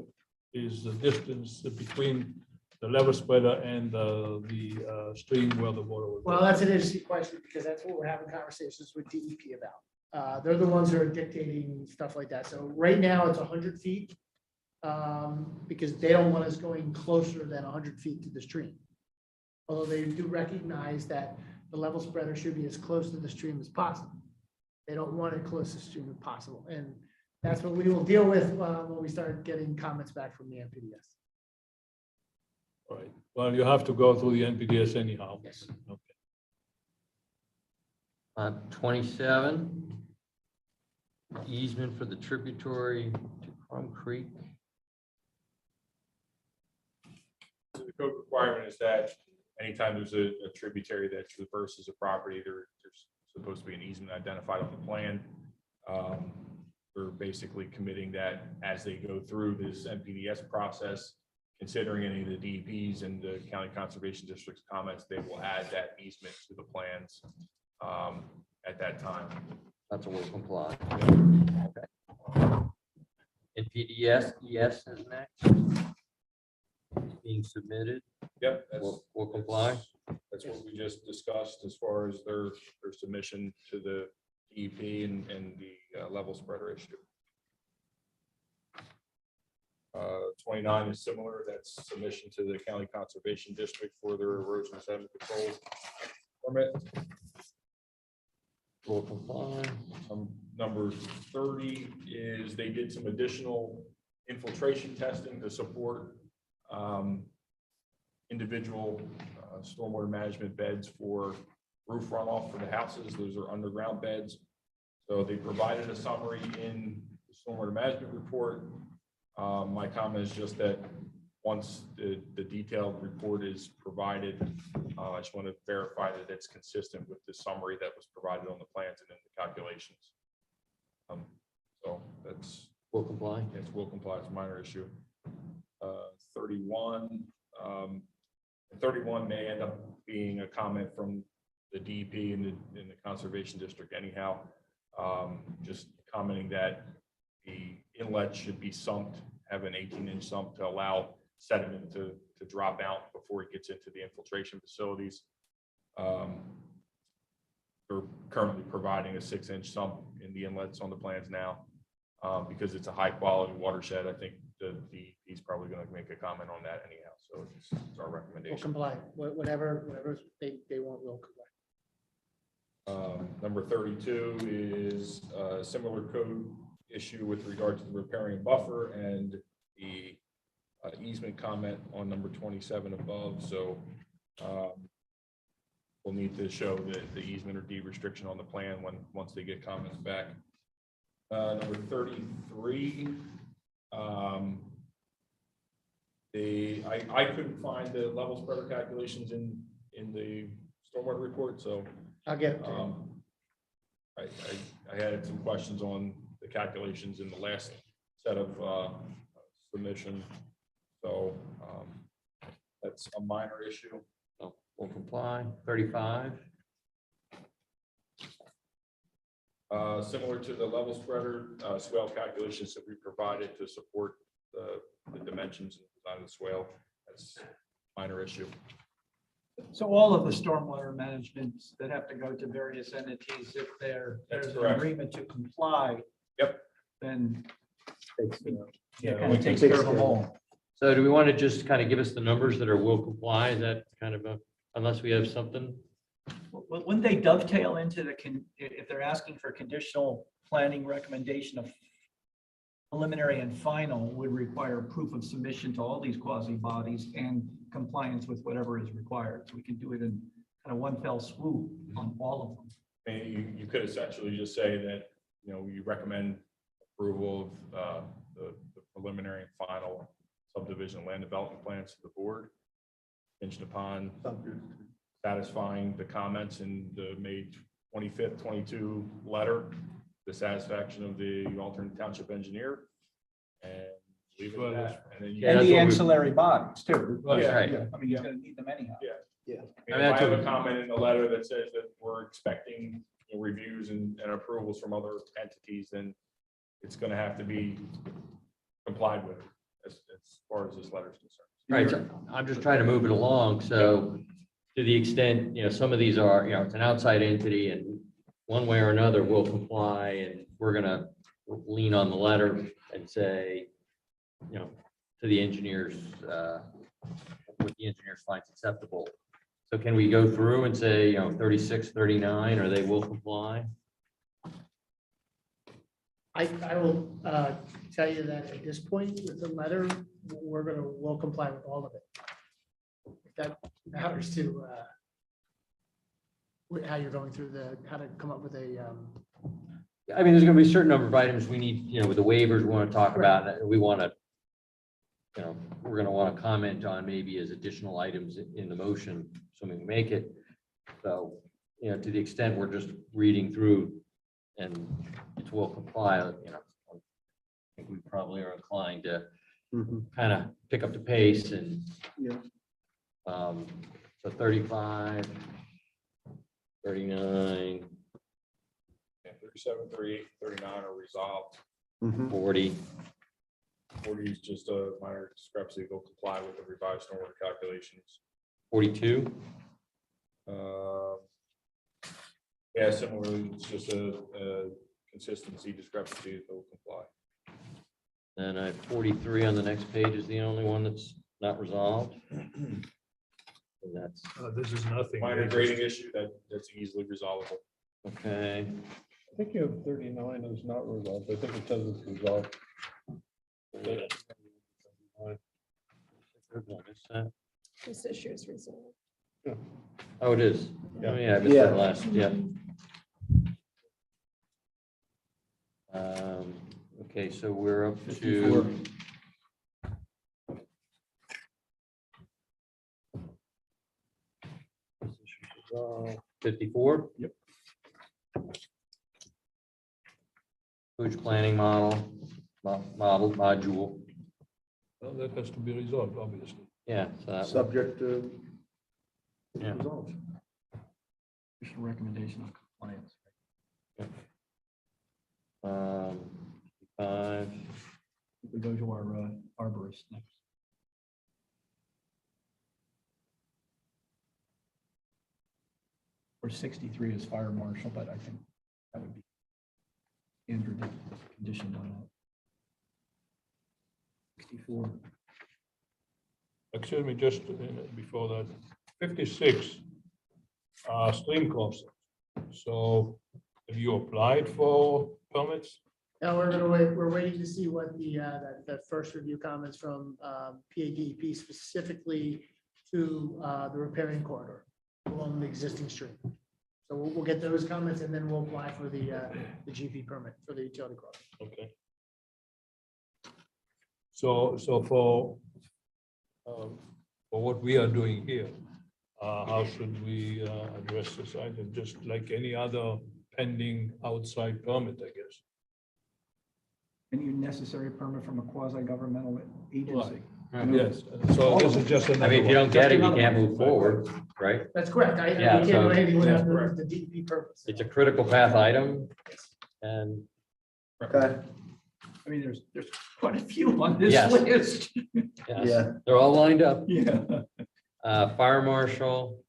is the distance between the level spreader and the stream where the water will go? Well, that's an interesting question because that's what we're having conversations with DEP about. They're the ones that are dictating stuff like that. So right now it's 100 feet because they don't want us going closer than 100 feet to the stream. Although they do recognize that the level spreader should be as close to the stream as possible. They don't want it close to the stream as possible. And that's what we will deal with when we start getting comments back from the NPDS. All right. Well, you have to go through the NPDS anyhow. Yes. Okay. 27. easement for the tributary to Crumb Creek. The code requirement is that anytime there's a tributary that traverses a property, there's supposed to be an easement identified on the plan. We're basically committing that as they go through this NPDS process, considering any of the DEPs and the County Conservation District's comments, they will add that easement to the plans at that time. That's a will comply. And PDS, ES is next. Being submitted, Yep, that's, will comply. that's what we just discussed as far as their submission to the DEP and the level spreader issue. 29 is similar. That's submission to the County Conservation District for their erosion and sediment control permit. Will comply. Number 30 is they did some additional infiltration testing to support individual stormwater management beds for roof runoff for the houses. Those are underground beds. So they provided a summary in the stormwater management report. My comment is just that once the detailed report is provided, I just want to verify that it's consistent with the summary that was provided on the plans and in the calculations. So that's Will comply. yes, will comply. It's a minor issue. 31. 31 may end up being a comment from the DEP and the Conservation District anyhow. Just commenting that the inlet should be sumped, have an 18-inch sump to allow sediment to drop out before it gets into the infiltration facilities. We're currently providing a 6-inch sump in the inlets on the plans now. Because it's a high-quality watershed, I think he's probably going to make a comment on that anyhow. So it's our Will recommendation. comply, whatever they want will comply. Number 32 is a similar code issue with regard to the riparian buffer and the easement comment on number 27 above. So we'll need to show the easement or deed restriction on the plan once they get comments back. Number 33, I couldn't find the level spreader calculations in the stormwater report, so I'll get it to you. I had some questions on the calculations in the last set of submission, so that's a minor issue. So will comply. 35. Similar to the level spreader, swale calculations that we provided to support the dimensions and design of the swale. That's a minor issue. So all of the stormwater managements that have to go to various entities, if That's there's an correct. agreement to comply. Yep. Then Yeah, kind of takes care of them all. So do we want to just kind of give us the numbers that are will comply? Is that kind of unless we have something? Wouldn't they dovetail into if they're asking for conditional planning recommendation of preliminary and final would require proof of submission to all these quasi bodies and compliance with whatever is required. So we can do it in kind of one fell swoop on all of them. And you could essentially just say that, you recommend approval of the preliminary and final subdivision land development plans to the board, contingent upon satisfying the comments in the May 25th, 22 letter, the satisfaction of the alternate township engineer, and leave it at that. And then you Yeah, And that's the what we- ancillary bodies too. Yeah, right. I mean, he's gonna need them anyhow. if that's I have what a comment in the letter that says that we're expecting reviews and approvals from other entities, then it's going to have to be complied with as far as this letter is concerned. Right. So I'm just trying to move it along. So to the extent, some of these are, it's an outside entity and one way or another will comply, and we're going to lean on the letter and say, to the engineers, what the engineers finds acceptable. So can we go through and say, 36, 39, or they will comply? I will tell you that at this point with the letter, we'll comply with all of it. If that matters to how you're going through how to come up with a I mean, there's gonna be a certain number of items we need, with the waivers, we want to talk about, and we want to, we're gonna want to comment on maybe as additional items in the motion, assuming we make it. So, to the extent we're just reading through and it will comply, I think we probably are inclined to kind of pick up the pace and, Yeah. So 35, 39, Yeah, 37, 38, 39 are resolved. 40. 40 is just a minor discrepancy. They'll comply with the revised order calculations. 42. Yeah, similarly, it's just a consistency discrepancy. They'll comply. And I have 43 on the next page is the only one that's not resolved. And that's, This is nothing. Minor grading issue that's easily resolvable. okay. I think you have 39 is not resolved. I think it says it's resolved. This issue is resolved. Oh, it is. Oh, yeah, I missed that last, yeah. Okay, so we're up to 54. Yep. Sewage planning module. Well, that has to be resolved, obviously. Yeah. So that Subject to Yeah. results. Official recommendation of compliance. 5. We go to our arborist next. Or 63 is fire marshal, but I think that would be Andrew did condition on that. 64. Excuse me, just before that, 56, stream crossing. So have you applied for permits? Now, we're gonna wait, we're waiting to see what that first review comments from PADEP specifically to the repairing corridor along the existing street. So we'll get those comments and then we'll apply for the GP permit for the utility crossing. Okay. So for what we are doing here, how should we address this item? Just like any other pending outside permit, I guess. Any necessary permit from a quasi-governmental agency. Yes, so this is just I another mean, if you one. don't get it, you Just can't another move forward, right? That's correct. I Yeah, we can't do so- anything without Yeah. the DEP permits. It's a critical path item, and Okay, I mean, there's quite a few on this Yes. list. yes, yeah, they're all lined up. Yeah. Fire marshal.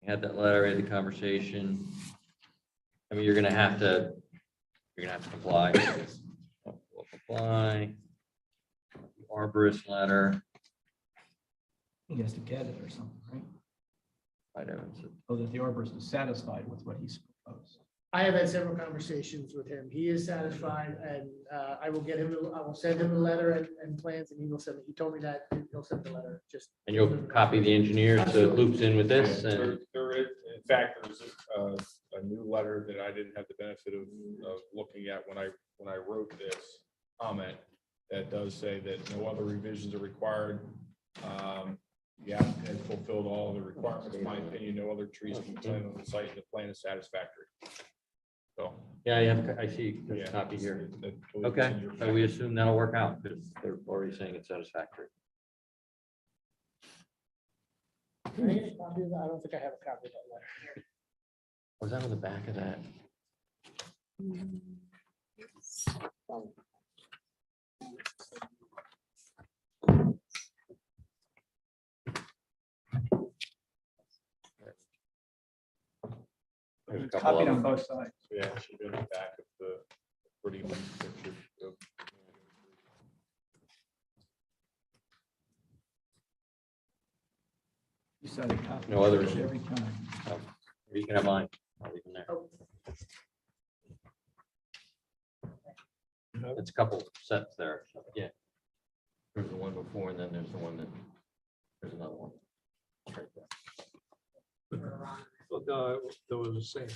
We had that letter, we had the conversation. I mean, you're gonna have to comply. We'll comply. Arborist letter. He has to get it or something, right? I don't, So that the arborist is satisfied with what he's proposed. I have had several conversations with him. He is satisfied and I will send him the letter and plans and he told me that he'll send the letter, just. and you'll copy the engineer so it loops in with this and, There is, in fact, there's a new letter that I didn't have the benefit of looking at when I wrote this comment that does say that no other revisions are required. The applicant has fulfilled all the requirements. In my opinion, no other trees can be planted on the site. And the plan is satisfactory. So. yeah, I see yeah, the copy here. that- Okay, so we assume that'll work out because they're already saying it's satisfactory. Can I get a copy of that? I don't think I have a copy of that letter. Was that on the back of that? There's a couple Copied of on them. both sides. Yeah, it should be on the back of the pretty nice picture of. You said a copy. No others. Every time. Oh, You can have mine. I'll leave them there. Oh. It's a couple sets there, so, yeah. There's the one before, and then there's the one that, there's another one. Right there. thought that was the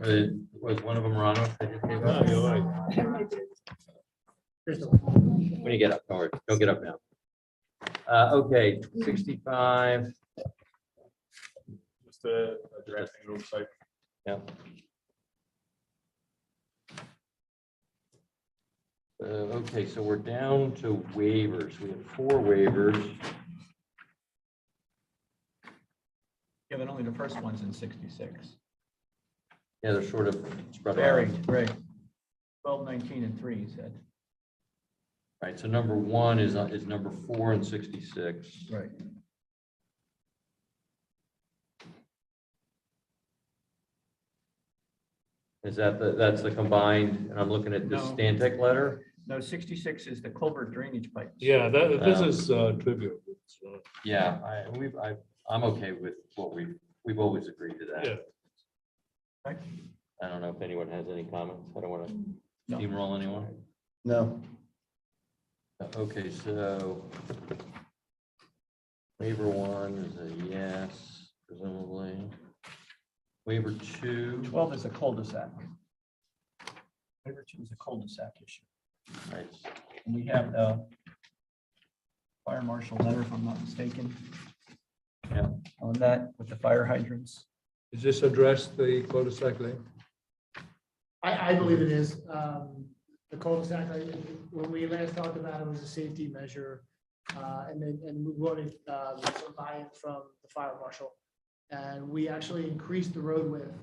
same. Was one of them Rano? that you gave No, up? you're right. Here's the one. When you get up, don't get up now. Okay, 65. Just a drafting oversight. Yeah. Okay, so we're down to waivers. We have 4 waivers. Yeah, but only the first one's in 66. Yeah, they're sort of spread out. Buried, right. 12, 19, and 3, he said. Right, so number 1 is number 4 and 66. Right. Is that that's the combined, and I'm looking at this No. Stantec letter? No, 66 is the culvert drainage pipes. Yeah, this is tribute. It's, Yeah, I'm okay with what we've always agreed to that. Yeah. Okay. I don't know if anyone has any comments. I don't want to No. steamroll anyone. No, Okay, so waiver 1 is a yes, presumably. Waiver 2, 12 is a cul-de-sac. Waiver 2 is a cul-de-sac issue. right, And we have the fire marshal letter, if I'm not mistaken. Yeah. On that with the fire hydrants. Is this addressed the cul-de-sac lane? I believe it is. The cul-de-sac, when we last talked about it, was a safety measure. And we wanted some buy-in from the fire marshal. And we actually increased the road width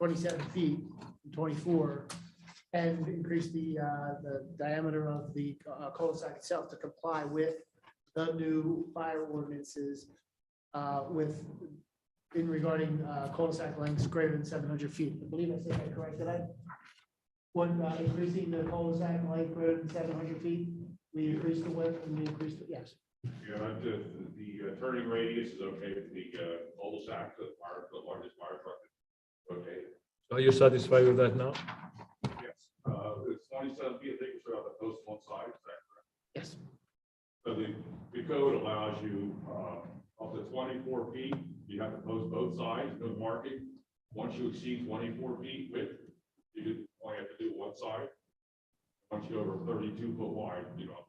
27 feet, from 24, and increased the diameter of the cul-de-sac itself to comply with the new fire ordinances in regarding cul-de-sac lengths greater than 700 feet. I believe I said that correct, did I? When increasing the cul-de-sac length greater than 700 feet, we increased the width and we increased it, yes. Yeah, the turning radius is okay with the cul-de-sac, the largest fire truck. Okay, Are you satisfied with that now? yes, it's 27 feet, I think it's around the post one side, is that correct? Yes. So the code allows you up to 24 feet, you have to post both sides, no marking. Once you exceed 24 feet width, you only have to do one side. Once you go over 32 foot wide, you know,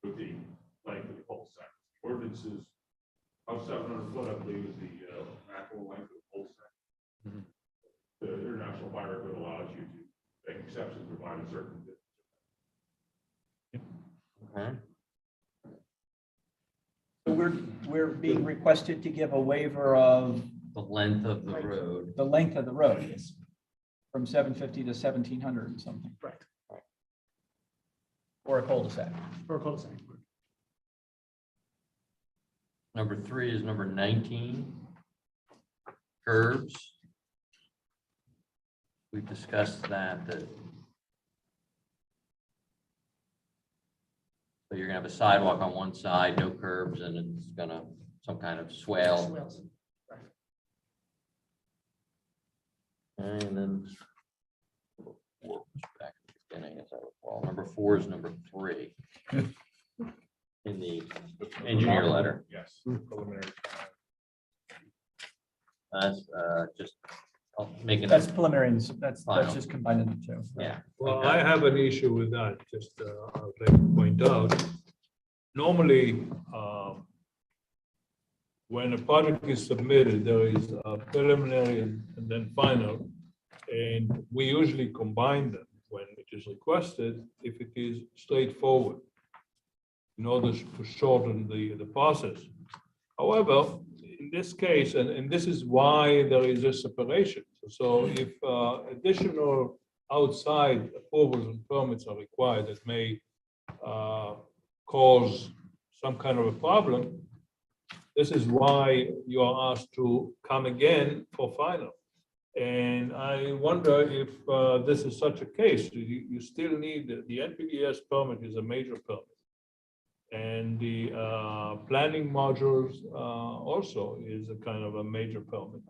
with the length of the cul-de-sac. Ordinances of 700 foot, I believe, is the actual length of the cul-de-sac. The International Fire Code allows you to make exceptions, provide a certain. okay. So we're being requested to give a waiver of The length of the road. the length of the road. From 750 to 1700 and something. Correct. Or a cul-de-sac. For a cul-de-sac. Number 3 is number 19. Curbs. We've discussed that. So you're gonna have a sidewalk on one side, no curbs, and it's gonna some kind of swale. Swales. And then back at the beginning, as I recall, number 4 is number 3 in the engineer letter. Yes. Preliminary. That's just making That's it, preliminary. And that's Final. just combining the two. yeah. Well, I have an issue with that, just I'd like to point out. Normally, when a project is submitted, there is a preliminary and then final. And we usually combine them when it is requested, if it is straightforward, in order to shorten the process. However, in this case, and this is why there is a separation. So if additional outside approvals and permits are required that may cause some kind of a problem, this is why you are asked to come again for final. And I wonder if this is such a case. You still need, the NPDES permit is a major permit. And the planning modules also is a kind of a major permit.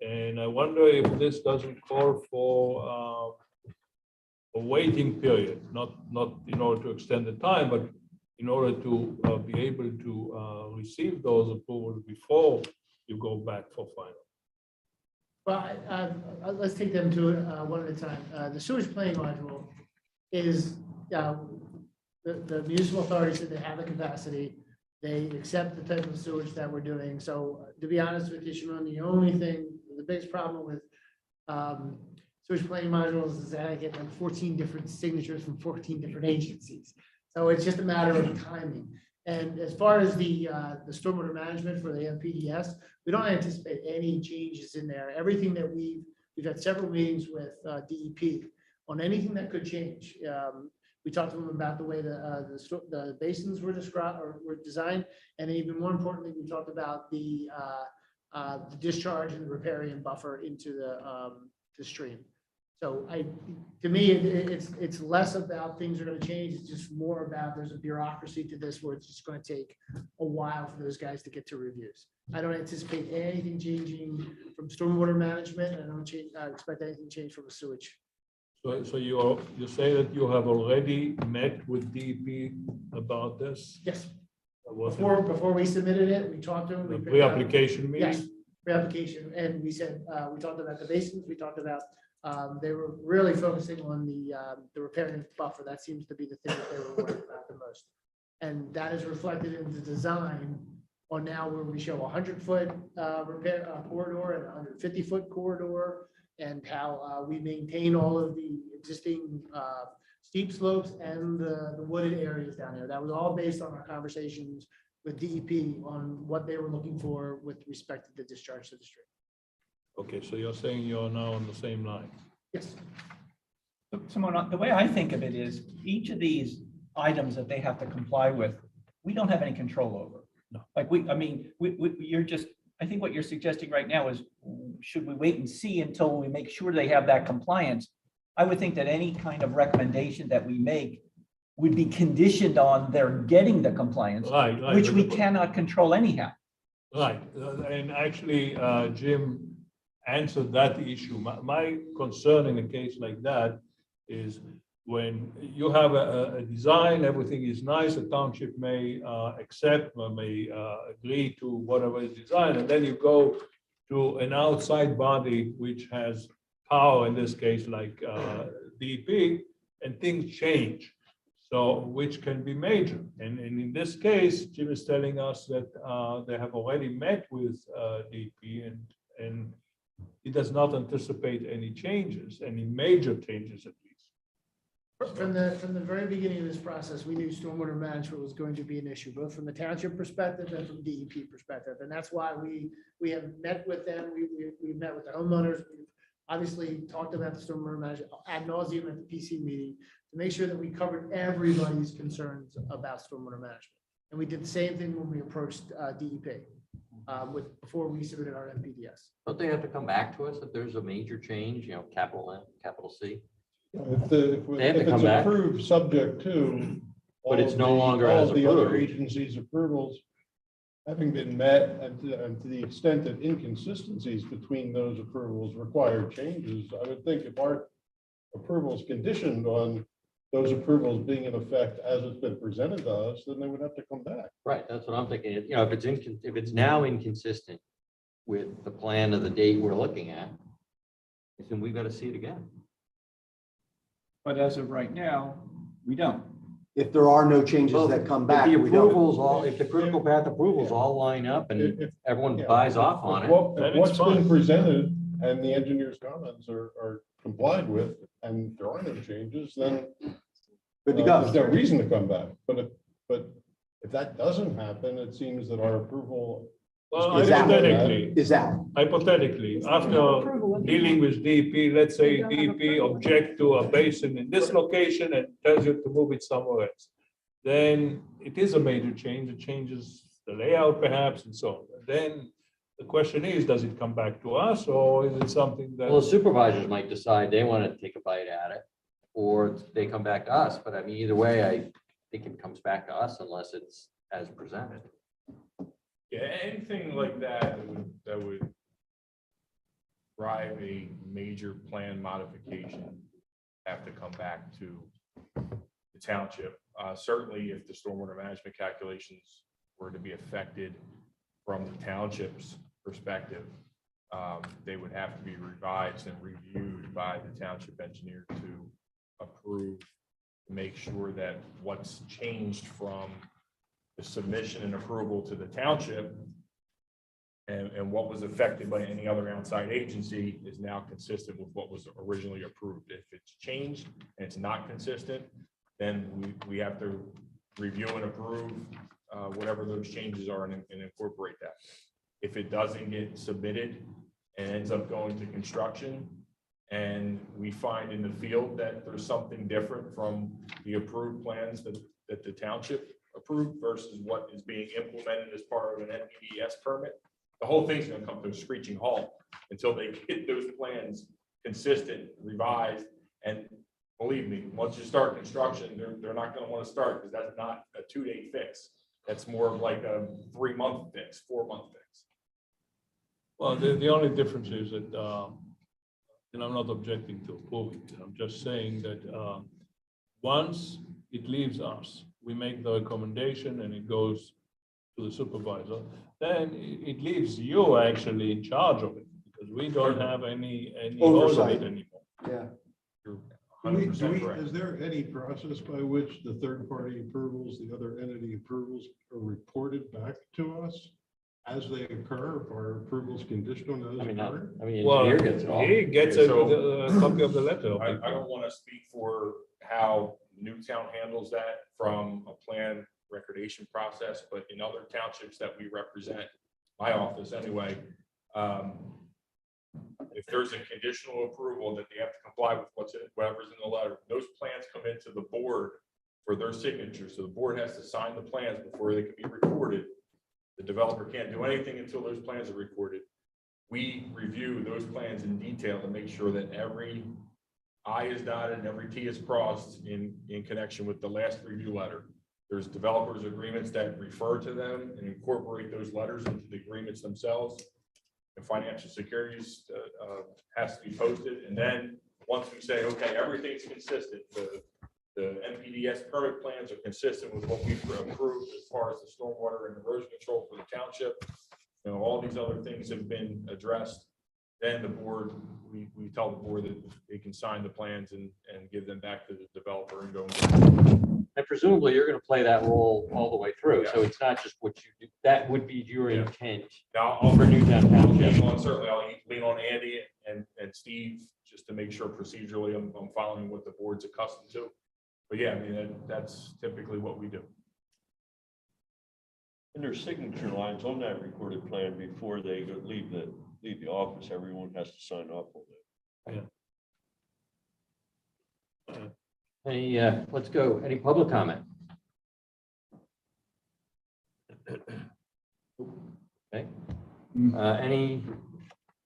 And I wonder if this doesn't call for a waiting period, not in order to extend the time, but in order to be able to receive those approvals before you go back for final? Well, let's take them to one at a time. The sewage planning module is, the municipal authority said they have the capacity. They accept the type of sewage that we're doing. So to be honest with you, Sharon, the only thing, the biggest problem with sewage planning modules is that I get like 14 different signatures from 14 different agencies. So it's just a matter of timing. And as far as the stormwater management for the MPDS, we don't anticipate any changes in there. Everything that we've had several meetings with DEP on anything that could change. We talked to them about the way the basins were described or were designed, and even more importantly, we talked about the discharge and the riparian buffer into the stream. So to me, it's less about things are going to change. It's just more about there's a bureaucracy to this where it's just going to take a while for those guys to get to reviews. I don't anticipate anything changing from stormwater management. I don't expect anything to change from the sewage. So you say that you have already met with DEP about this? Yes. Was it Before we submitted it, we talked to them. the pre-application meeting? Yes, pre-application, and we said, we talked about the basins, we talked about, they were really focusing on the riparian buffer. That seems to be the thing that they were worried about the most. And that is reflected in the design on now where we show 100-foot repair corridor and a 150-foot corridor, and how we maintain all of the existing steep slopes and the wooded areas down there. That was all based on our conversations with DEP on what they were looking for with respect to the discharge to the stream. Okay, so you're saying you're now on the same line? Yes. Simone, the way I think of it is each of these items that they have to comply with, we don't have any control over. No. Like you're just, I think what you're suggesting right now is, should we wait and see until we make sure they have that compliance? I would think that any kind of recommendation that we make would be conditioned on their getting the compliance, Right. which we cannot control anyhow. Right, and actually, Jim answered that issue. My concern in a case like that is when you have a design, everything is nice, the township may accept or may agree to whatever is designed, and then you go to an outside body which has power, in this case, like DEP, and things change. So, which can be major. And in this case, Jim is telling us that they have already met with DEP and he does not anticipate any changes, any major changes at least. From the very beginning of this process, we knew stormwater management was going to be an issue, both from the township perspective and from DEP perspective. And that's why we have met with them. We've met with the homeowners. We've obviously talked about the stormwater management ad nauseum at the PC meeting to make sure that we covered everybody's concerns about stormwater management. And we did the same thing when we approached DEP before we submitted our MPDS. Don't they have to come back to us if there's a major change, capital M, capital C? If They have to it's come back. approved subject to. But it's all no of the- longer all as of the other approved. agencies' approvals having been met, and to the extent that inconsistencies between those approvals require changes, I would think if our approval is conditioned on those approvals being in effect as it's been presented to us, then they would have to come back. Right, that's what I'm thinking. If it's now inconsistent with the plan of the date we're looking at, then we've got to see it again. But as of right now, we don't. If there are no changes that come back, If the we don't. approvals all, if the critical path approvals all line up and If- everyone yeah. buys off on it. If then what's it's been fine. presented and the engineer's comments are complied with, and there are no changes, then Good to there's go. no reason to come back. But if that doesn't happen, it seems that our approval Well, Is out. hypothetically, Is out. hypothetically, after dealing with DEP, let's say DEP object to a basin in this location and tells you to move it somewhere else. Then it is a major change. It changes the layout perhaps and so on. Then the question is, does it come back to us or is it something that? Well, the supervisors might decide they want to take a bite at it, or they come back to us. But I mean, either way, I think it comes back to us unless it's as presented. Yeah, anything like that would drive a major plan modification, have to come back to the township. Certainly, if the stormwater management calculations were to be affected from the township's perspective, they would have to be revised and reviewed by the township engineer to approve, to make sure that what's changed from the submission and approval to the township and what was affected by any other outside agency is now consistent with what was originally approved. If it's changed and it's not consistent, then we have to review and approve whatever those changes are and incorporate that. If it doesn't get submitted and ends up going to construction, and we find in the field that there's something different from the approved plans that the township approved versus what is being implemented as part of an NPDES permit, the whole thing's gonna come to a screeching halt until they get those plans consistent, revised, and believe me, once you start construction, they're not gonna wanna start, because that's not a 2-day fix. That's more of like a 3-month fix, 4-month fix. Well, the only difference is that, and I'm not objecting to approving it, I'm just saying that once it leaves us, we make the recommendation and it goes to the supervisor, then it leaves you actually in charge of it, because we don't have any hold of it Oversight. anymore. Yeah. You're Do we- 100% correct. Is there any process by which the third-party approvals, the other entity approvals are reported back to us as they occur? Are approvals conditional on those I mean, occurring? the Well, engineer gets it all. he gets Okay, a so- a copy of the letter. I don't want to speak for how Newtown handles that from a plan recordation process, but in other townships that we represent, my office anyway, if there's a conditional approval that they have to comply with whatever's in the letter, those plans come into the board for their signature. So the board has to sign the plans before they can be recorded. The developer can't do anything until those plans are recorded. We review those plans in detail to make sure that every I is dotted and every T is crossed in connection with the last review letter. There's developers agreements that refer to them and incorporate those letters into the agreements themselves. And financial securities has to be posted. And then once we say, okay, everything's consistent, the NPDES permit plans are consistent with what we've approved as far as the stormwater and erosion control for the township. You know, all these other things have been addressed. Then the board, we tell the board that they can sign the plans and give them back to the developer and go. And presumably you're going to play that role all the way through. So it's not just what you do. That would be your Yeah. intent Now, I'll for Newtown Township. certainly I'll lean on Andy and Steve just to make sure procedurally I'm following what the board's accustomed to. But yeah, I mean, that's typically what we do. And there's signature lines on that recorded plan before they leave the office. Everyone has to sign off on it. Any, let's go. Any public comment? Okay. Any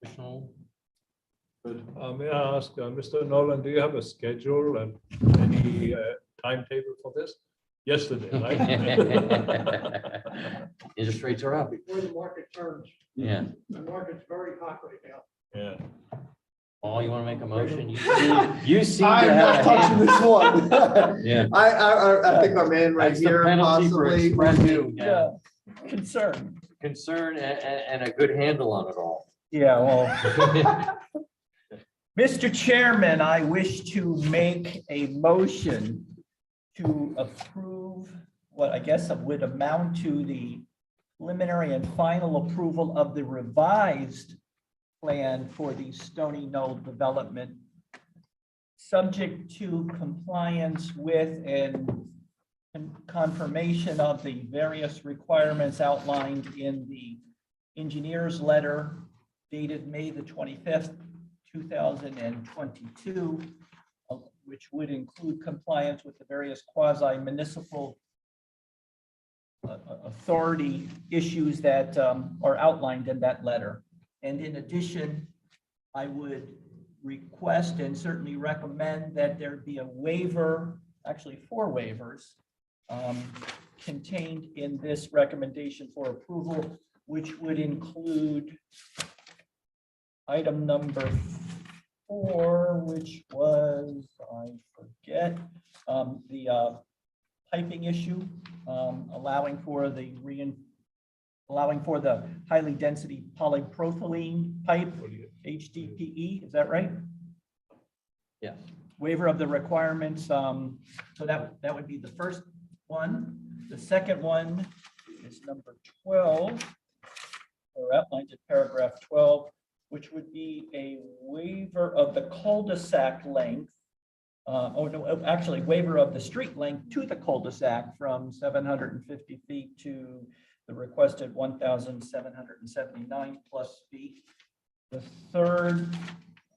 additional? May I ask, Mr. Nolan, do you have a schedule and any timetable for this? Yesterday, right? Interest rates are up. Before the market turns, Yeah. the market's very hot right now. Yeah. Oh, you want to make a motion? You seem to I'm have not a touching hand. this one. Yeah. I think our man right That's the here penalty for possibly. expressing Concern. concern and a good handle on it all. Yeah, well, Mr. Chairman, I wish to make a motion to approve what I guess would amount to the preliminary and final approval of the revised plan for the Stony Knoll development, subject to compliance with and confirmation of the various requirements outlined in the engineer's letter dated May the 25th, 2022, which would include compliance with the various quasi-municipal authority issues that are outlined in that letter. And in addition, I would request and certainly recommend that there be a waiver, actually 4 waivers, contained in this recommendation for approval, which would include item number 4, which was, I forget, the piping issue, allowing for the allowing for the highly density polypropylene pipe, HDPE, is that right? Yes. Waiver of the requirements, so that would be the first one. The second one is number 12, or outlined in paragraph 12, which would be a waiver of the cul-de-sac length. Actually, waiver of the street length to the cul-de-sac from 750 feet to the requested 1,779 plus feet. The third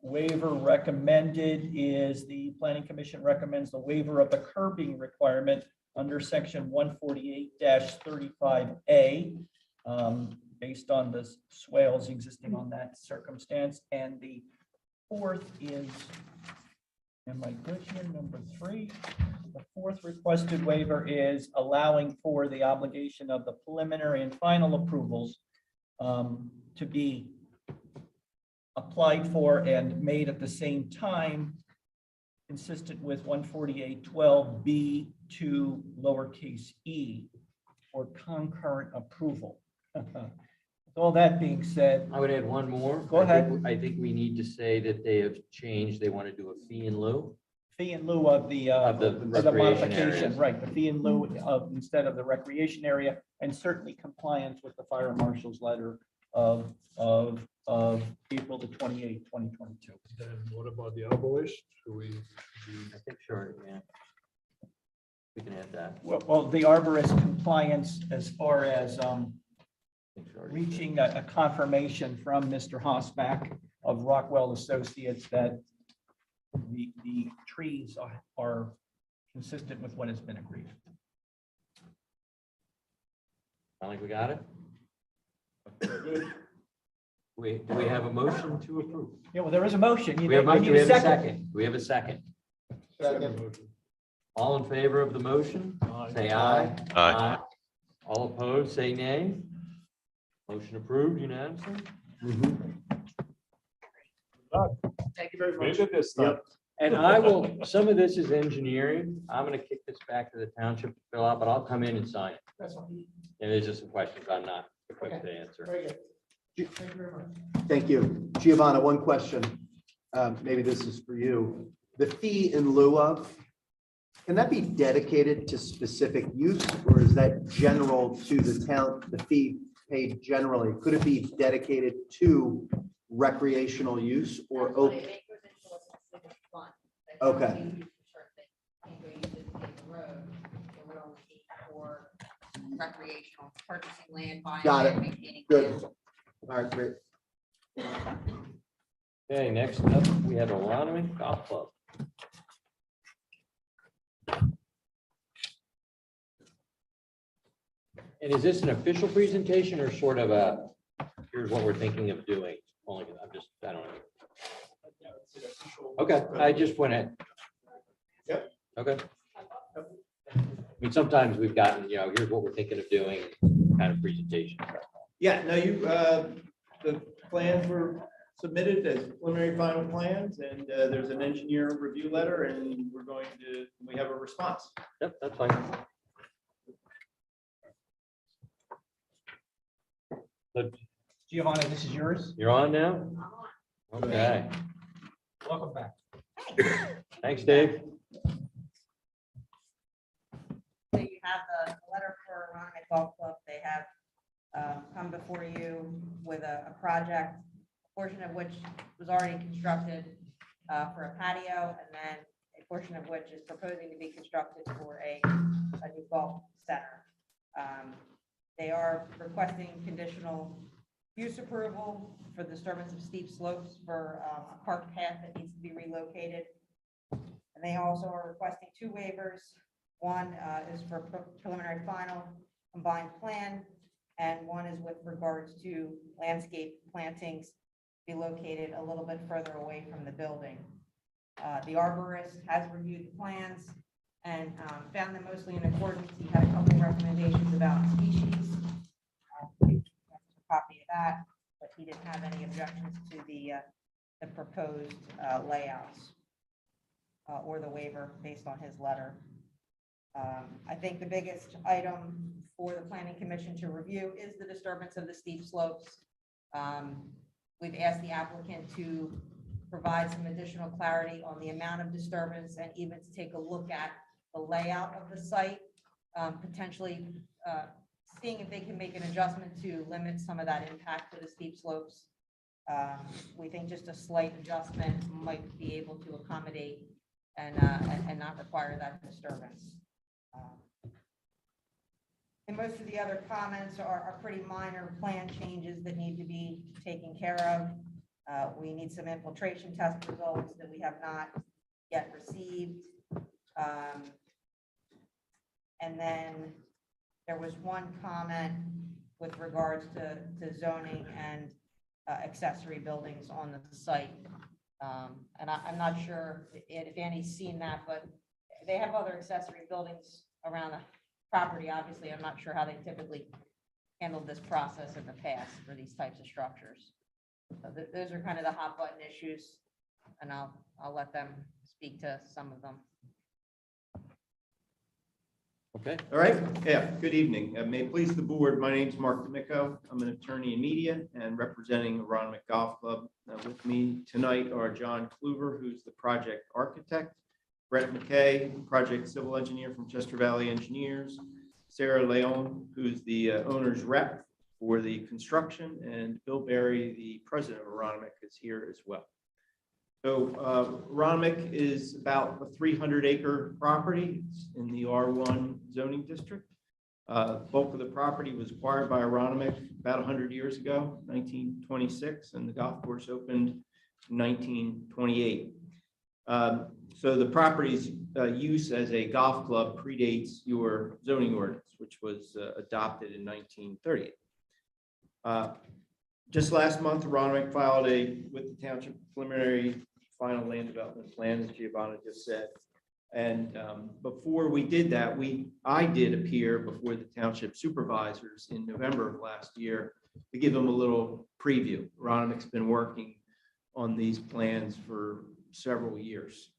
waiver recommended is the Planning Commission recommends the waiver of the curbing requirement under section 148-35A, based on the swales existing on that circumstance. And the fourth is, am I good here? Number 3. The fourth requested waiver is allowing for the obligation of the preliminary and final approvals to be applied for and made at the same time, consistent with 148.12B to lowercase e for concurrent approval. With all that being said, I would add one more. Go ahead. I think we need to say that they have changed. They want to do a fee in lieu. fee in lieu of the recreation modification, areas. right, the fee in lieu of, instead of the recreation area, and certainly compliance with the fire marshal's letter of April the 28th, 2022. Then what about the arborist? Should we? I think, sure, yeah. We can add that. Well, the arborist compliance as far as reaching a confirmation from Mr. Hosback of Rockwell Associates that the trees are consistent with what has been agreed. Sound like we got it? Do we have a motion to approve? Yeah, well, there is a motion. We have I a need a second. second. We have a second. All in favor of the motion, say aye. Aye. All opposed, say nay. Motion approved unanimously. Thank you very much. Maybe this time. And I will, some of this is engineering. I'm gonna kick this back to the township to fill out, but I'll come in and sign it. That's fine. And there's just some questions I'm not equipped to answer. Very good. Thank you very much. Thank you. Giovanna, one question. Maybe this is for you. The fee in lieu of, can that be dedicated to specific use, or is that general to the town, the fee paid generally? Could it be dedicated to recreational use or open? Okay. Recreational, purchasing land, buying Got land, it. maintaining. Good. land. All right, great. Okay, next up, we have Aronimink Golf Club. And is this an official presentation or sort of a, here's what we're thinking of doing? Only, I don't know. Okay, I just went in. Yep. Okay. I mean, sometimes we've gotten, here's what we're thinking of doing kind of presentation. Yeah, no, the plans were submitted as preliminary final plans, and there's an engineer review letter, and we have a response. Yep, that's fine. So Giovanna, this is yours. you're on now? Okay, Welcome back. thanks, Dave. So you have the letter for Aronimink Golf Club. They have come before you with a project, a portion of which was already constructed for a patio, and then a portion of which is proposing to be constructed for a new golf center. They are requesting conditional use approval for the disturbance of steep slopes for a park path that needs to be relocated. And they also are requesting 2 waivers. One is for preliminary final combined plan, and one is with regards to landscape plantings be located a little bit further away from the building. The arborist has reviewed the plans and found them mostly in accordance. He had a couple recommendations about species. A copy of that, but he didn't have any objections to the proposed layouts or the waiver based on his letter. I think the biggest item for the planning commission to review is the disturbance of the steep slopes. We've asked the applicant to provide some additional clarity on the amount of disturbance and even to take a look at the layout of the site, potentially seeing if they can make an adjustment to limit some of that impact to the steep slopes. We think just a slight adjustment might be able to accommodate and not require that disturbance. And most of the other comments are pretty minor plan changes that need to be taken care of. We need some infiltration test results that we have not yet received. And then there was one comment with regards to zoning and accessory buildings on the site. And I'm not sure if Annie's seen that, but they have other accessory buildings around the property. Obviously, I'm not sure how they typically handled this process in the past for these types of structures. So those are kind of the hot button issues, and I'll let them speak to some of them. Okay. All right, yeah, good evening. May it please the board, my name is Mark D'Amico. I'm an attorney in media and representing Aronimink Golf Club. With me tonight are John Kluver, who's the project architect, Brett McKay, project civil engineer from Chester Valley Engineers, Sarah Leon, who's the owner's rep for the construction, and Bill Berry, the president of Aronimink, is here as well. So Aronimink is about a 300-acre property. It's in the R1 zoning district. Bulk of the property was acquired by Aronimink about 100 years ago, 1926, and the golf course opened in 1928. So the property's use as a golf club predates your zoning ordinance, which was adopted in 1938. Just last month, Aronimink filed with the township preliminary final land development plan, as Giovanna just said. And before we did that, I did appear before the township supervisors in November of last year to give them a little preview. Aronimink's been working on these plans for several years.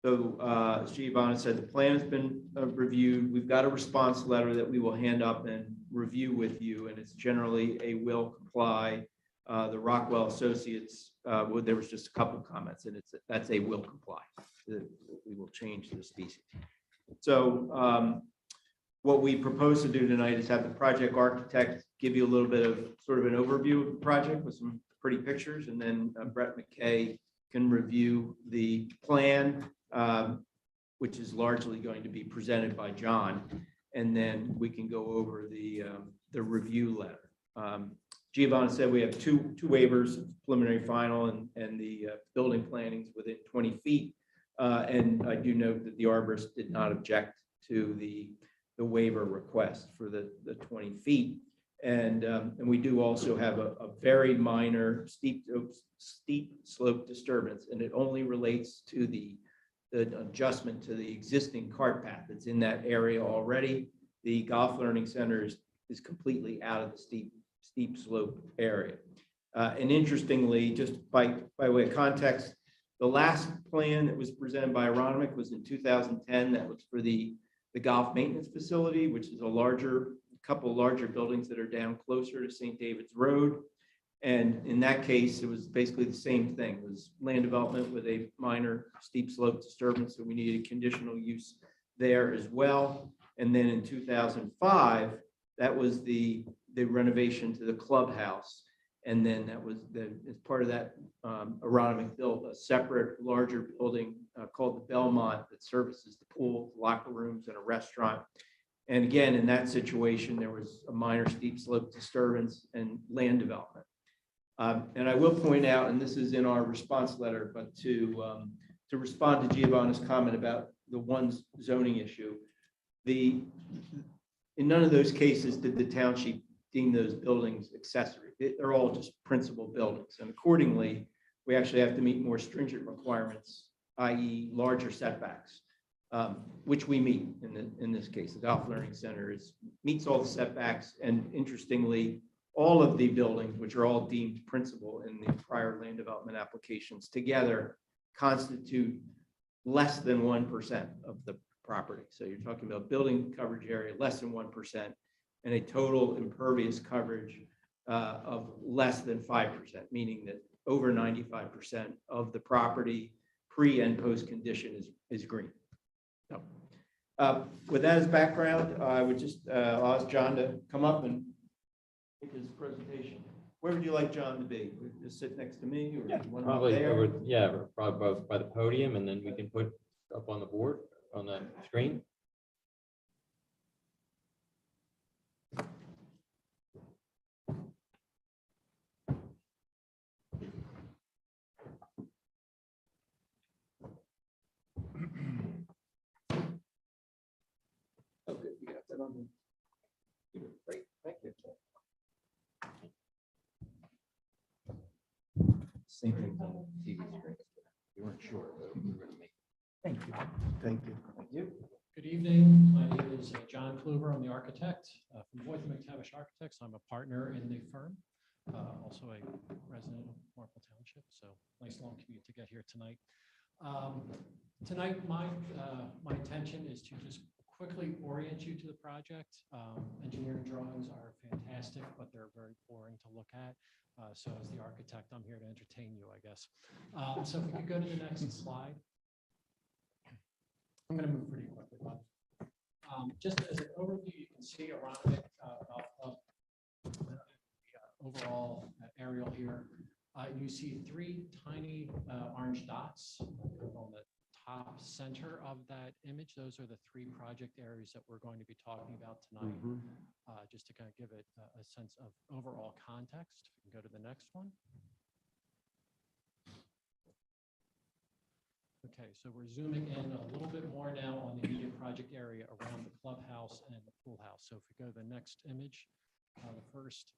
So as Giovanna said, the plan has been reviewed. We've got a response letter that we will hand up and review with you, and it's generally a will comply. The Rockwell Associates, well, there was just a couple comments, and that's a will comply. We will change the species. So what we propose to do tonight is have the project architect give you a little bit of sort of an overview of the project with some pretty pictures, and then Brett McKay can review the plan, which is largely going to be presented by John, and then we can go over the review letter. Giovanna said we have two waivers, preliminary final and the building plannings within 20 feet. And I do note that the arborist did not object to the waiver request for the 20 feet. And we do also have a very minor steep slope disturbance, and it only relates to the adjustment to the existing cart path that's in that area already. The golf learning center is completely out of the steep slope area. And interestingly, just by way of context, the last plan that was presented by Aronimink was in 2010. That was for the golf maintenance facility, which is a couple larger buildings that are down closer to St. David's Road. And in that case, it was basically the same thing. It was land development with a minor steep slope disturbance, so we needed as use there as well. And then in 2005, that was the renovation to the clubhouse. And then that was as part of that, Aronimink built a separate, larger building called the Belmont that services the pool, locker rooms, and a restaurant. And again, in that situation, there was a minor steep slope disturbance and land development. And I will point out, and this is in our response letter, but to respond to Giovanna's comment about the one zoning issue, in none of those cases did the township deem those buildings accessory. They're all just principal buildings. And accordingly, we actually have to meet more stringent requirements, i.e. larger setbacks, which we meet in this case. The Golf Learning Center meets all the setbacks. And interestingly, all of the buildings, which are all deemed principal in the prior land development applications together, constitute less than 1% of the property. So you're talking about building coverage area less than 1% and a total impervious coverage of less than 5%, meaning that over 95% of the property pre and post condition is green. So, with that as background, I would just ask John to come up and make his presentation. Where would you like John to be? Just sit next to me, or you want him up Probably there? over, yeah, probably both by the podium, and then we can put up on the board, on the screen. Oh, good. You got that on the. Great, thank you. Same thing on the TV screen. We weren't sure, but we were gonna make. Thank you. Thank you. Thank you. Good evening. My name is John Kluver. I'm the architect from Boyth and McTavish Architects. I'm a partner in the firm, also a resident of Marple Township. So nice long commute to get here tonight. Tonight, my intention is to just quickly orient you to the project. Engineering drawings are fantastic, but they're very boring to look at. So as the architect, I'm here to entertain you, I guess. So if we could go to the next slide. I'm going to move pretty quickly, but just as an overview, you can see Aronimink Golf Club, the overall aerial here. You see three tiny orange dots on the top center of that image. Those are the three project areas that we're going to be talking about tonight, just to kind of give it a sense of overall context. If we can go to the next one. Okay, so we're zooming in a little bit more now on the immediate project area around the clubhouse and the pool house. So if we go to the next image, the first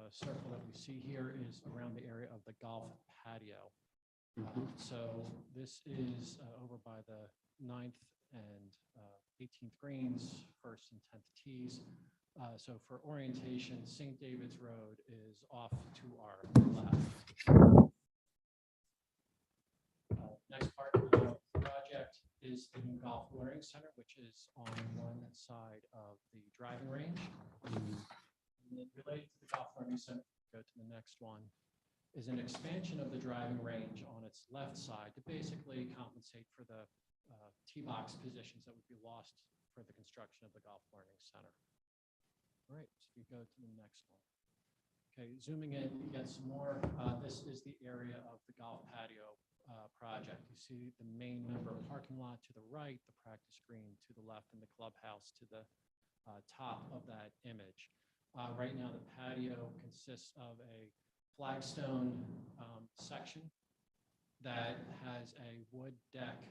circle that we see here is around the area of the golf patio. So this is over by the 9th and 18th greens, 1st and 10th tees. So for orientation, St. David's Road is off to our left. Next part of the project is the new golf learning center, which is on one side of the driving range. And then related to the golf learning center, go to the next one, is an expansion of the driving range on its left side to basically compensate for the tee box positions that would be lost for the construction of the golf learning center. All right, so we go to the next one. Okay, zooming in, you get some more. This is the area of the golf patio project. You see the main member parking lot to the right, the practice green to the left, and the clubhouse to the top of that image. Right now, the patio consists of a flagstone section that has a wood deck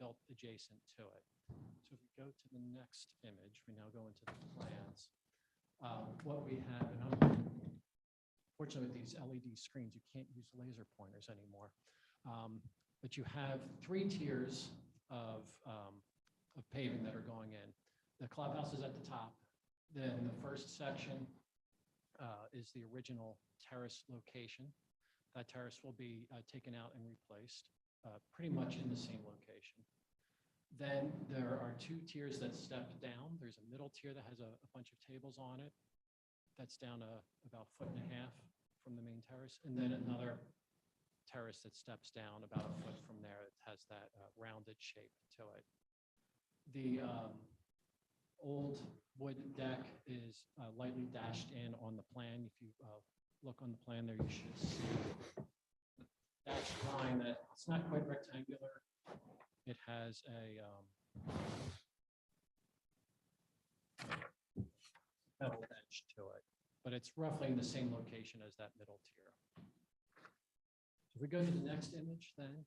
built adjacent to it. So if we go to the next image, we now go into the plans. What we have, and unfortunately with these LED screens, you can't use laser pointers anymore. But you have three tiers of paving that are going in. The clubhouse is at the top. Then the first section is the original terrace location. That terrace will be taken out and replaced, pretty much in the same location. Then there are two tiers that step down. There's a middle tier that has a bunch of tables on it. That's down about 1.5 feet from the main terrace. And then another terrace that steps down about 1 foot from there. It has that rounded shape to it. The old wood deck is lightly dashed in on the plan. If you look on the plan there, you should see a dashed line that it's not quite rectangular. It has a metal edge to it, but it's roughly in the same location as that middle tier. If we go to the next image, then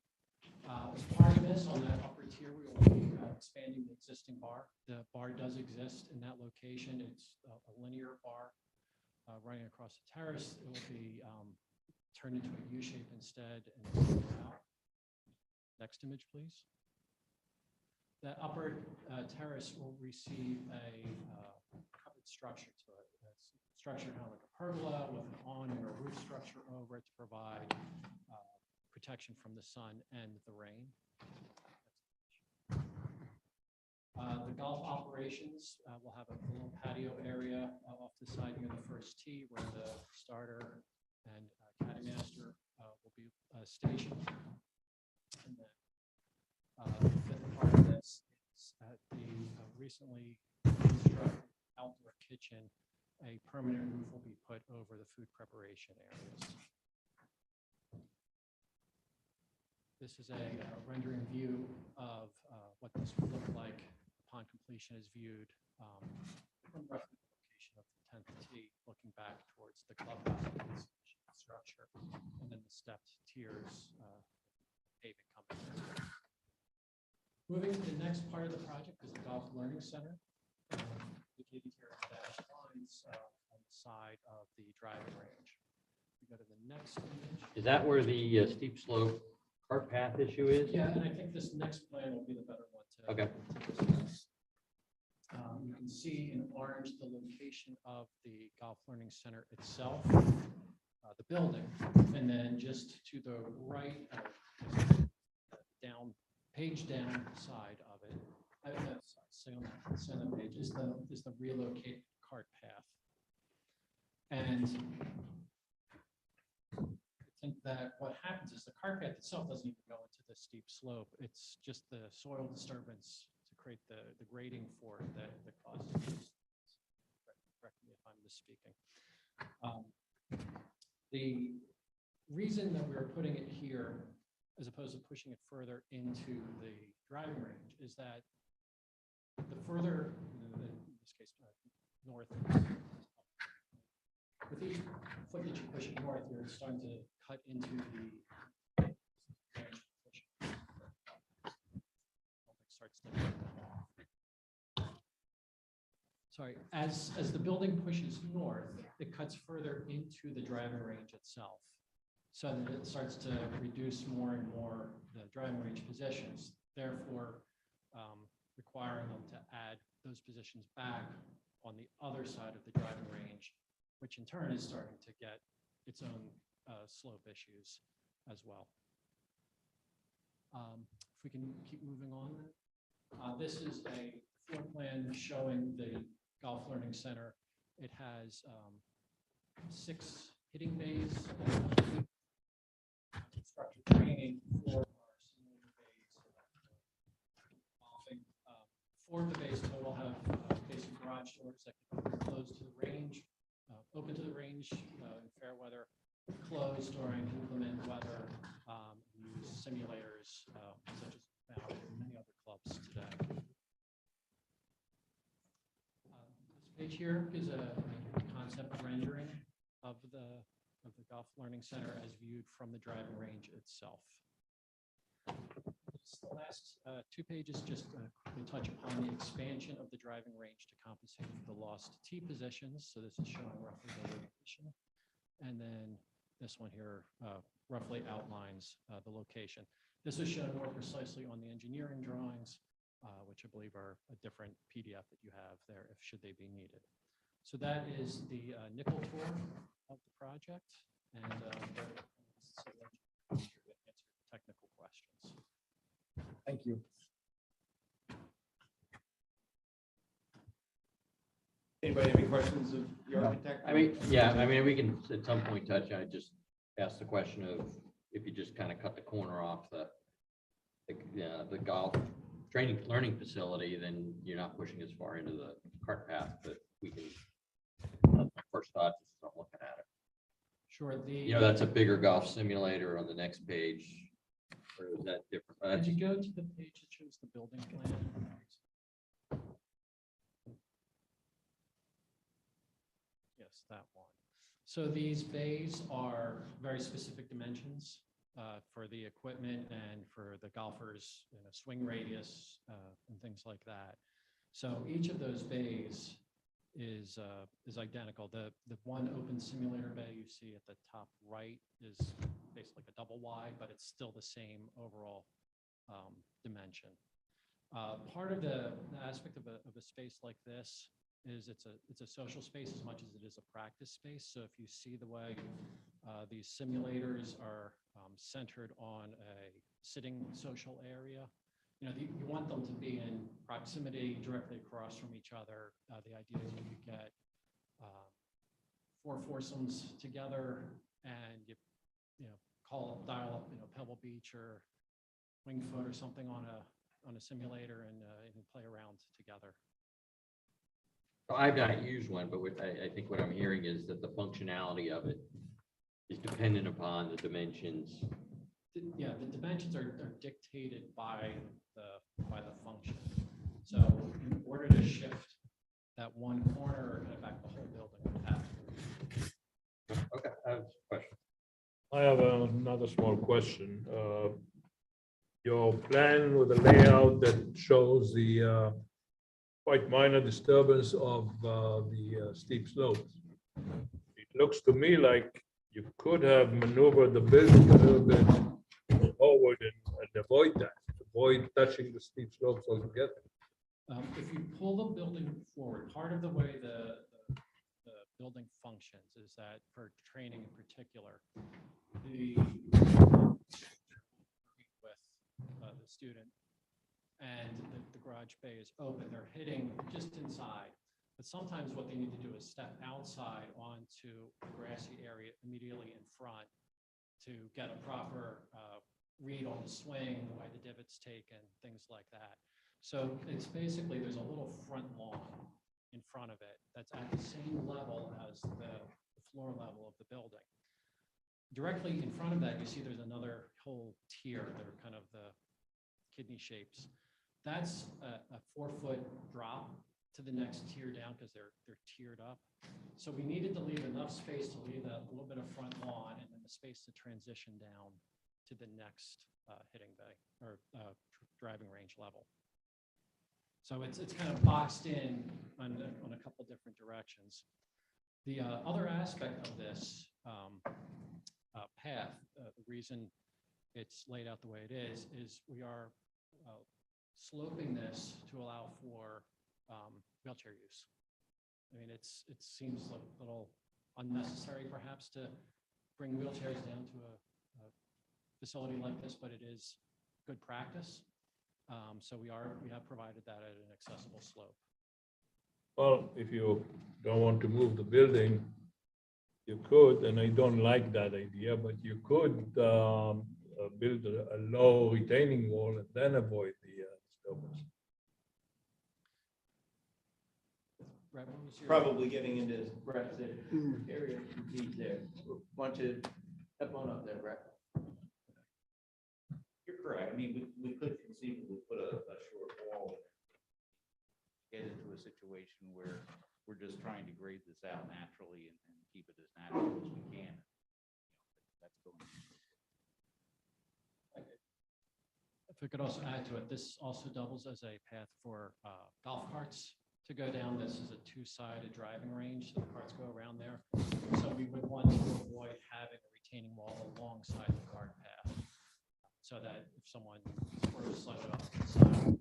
as part of this, on that upper tier, we will be expanding the existing bar. The bar does exist in that location. It's a linear bar running across the terrace. It will be turned into a U shape instead and out. Next image, please. The upper terrace will receive a covered structure to it. It's structured kind of like a pergola with an awning or roof structure over it to provide protection from the sun and the rain. The golf operations will have a little patio area off the side near the first tee where the starter and caddy master will be stationed. And then the fifth part of this is at the recently constructed outdoor kitchen, a permanent roof will be put over the food preparation areas. This is a rendering view of what this would look like upon completion is viewed from roughly the location of the 10th tee, looking back towards the clubhouse structure, and then the stepped tiers paving coming through. Moving to the next part of the project is the Golf Learning Center. Indicated here in dashed lines on the side of the driving range. We go to the next image. Is that where the steep slope cart path issue is? Yeah, and I think this next plan will be the better one to. Okay. to discuss. You can see in orange the location of the Golf Learning Center itself, the building, and then just to the right, down, page down side of it. Say on the center page is the relocated cart path. And I think that what happens is the cart path itself doesn't even go into the steep slope. It's just the soil disturbance to create the grading for it that causes. Correct me if I'm misspeaking. The reason that we're putting it here, as opposed to pushing it further into the driving range, is that the further, in this case, north, with each foot that you push it north, you're starting to cut into the starts to. Sorry, as the building pushes north, it cuts further into the driving range itself, so that it starts to reduce more and more the driving range positions, therefore requiring them to add those positions back on the other side of the driving range, which in turn is starting to get its own slope issues as well. If we can keep moving on. This is a floor plan showing the Golf Learning Center. It has 6 hitting bays, structured training, 4 bays. 4 of the bays total have basic garage doors that can close to the range, open to the range in fair weather, closed during inclement weather, use simulators such as found in many other clubs today. This page here is a concept rendering of the Golf Learning Center as viewed from the driving range itself. The last 2 pages just quickly touch upon the expansion of the driving range to compensate for the lost tee positions. So this is showing roughly the location. And then this one here roughly outlines the location. This is shown more precisely on the engineering drawings, which I believe are a different PDF that you have there if should they be needed. So that is the nickel tour of the project. And answer technical questions. Thank you. Anybody have any questions of the architect? I mean, yeah, I mean, we can at some point touch, I just asked the question of if you just kind of cut the corner off the golf training learning facility, then you're not pushing as far into the cart path, but we can, my first thought is I'm looking at it. Sure. You know, that's a bigger golf simulator on the next page. Or is that different? Did you go to the page that shows the building plan? Yes, that one. So these bays are very specific dimensions for the equipment and for the golfers, swing radius and things like that. So each of those bays is identical. The one open simulator bay you see at the top right is basically a double wide, but it's still the same overall dimension. Part of the aspect of a space like this is it's a social space as much as it is a practice space. So if you see the way these simulators are centered on a sitting social area, you want them to be in proximity directly across from each other. The idea is you could get 4 foursomes together and dial up, Pebble Beach or Wingfoot or something on a simulator and play around together. So I've not used one, but I think what I'm hearing is that the functionality of it is dependent upon the dimensions. Yeah, the dimensions are dictated by the function. So in order to shift that one corner or affect the whole building, would have to. Okay, I have a question. I have another small question. Your plan with the layout that shows the quite minor disturbance of the steep slopes. It looks to me like you could have maneuvered the building a little bit forward and avoid that, avoid touching the steep slopes altogether. If you pull the building forward, part of the way the building functions is that for training in particular, with the student and the garage bay is open, they're hitting just inside. But sometimes what they need to do is step outside onto the grassy area immediately in front to get a proper read on the swing, the way the divot's taken, things like that. So it's basically, there's a little front lawn in front of it that's at the same level as the floor level of the building. Directly in front of that, you see there's another whole tier that are kind of the kidney shapes. That's a 4-foot drop to the next tier down because they're tiered up. So we needed to leave enough space to leave a little bit of front lawn and then the space to transition down to the next hitting bay or driving range level. So it's kind of boxed in on a couple different directions. The other aspect of this path, the reason it's laid out the way it is we are sloping this to allow for wheelchair use. I mean, it seems a little unnecessary perhaps to bring wheelchairs down to a facility like this, but it is good practice. So we have provided that at an accessible slope. Well, if you don't want to move the building, you could, and I don't like that idea, but you could build a low retaining wall and then avoid the disturbance. Brett, what was your- Probably getting into Brett's area needs there. Why don't you step on up there, Brett? You're correct. I mean, we could conceivably put a short wall in, get into a situation where we're just trying to grade this out naturally and keep it as natural as we can. That's going. If I could also add to it, this also doubles as a path for golf carts to go down. This is a 2-sided driving range, so the carts go around there. So we would want to avoid having a retaining wall alongside the cart path, so that if someone were to slide it off to the side,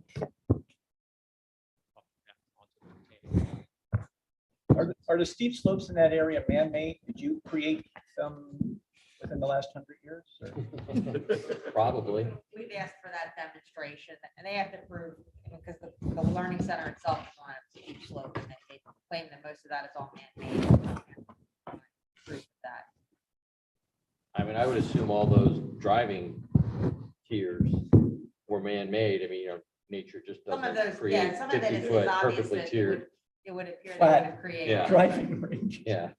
onto the retaining wall. Are the steep slopes in that area man-made? Did you create them within the last 100 years? Or? Probably. We've asked for that demonstration, and they have to prove, because the learning center itself is on a steep slope, and they claim that most of that is all man-made. Proof of that. I mean, I would assume all those driving tiers were man-made. I mean, nature just Some of doesn't those, create yeah, some of that is 50-foot obvious perfectly that tiered. it would appear they Flat. would have created. Yeah. Driving range. Yeah.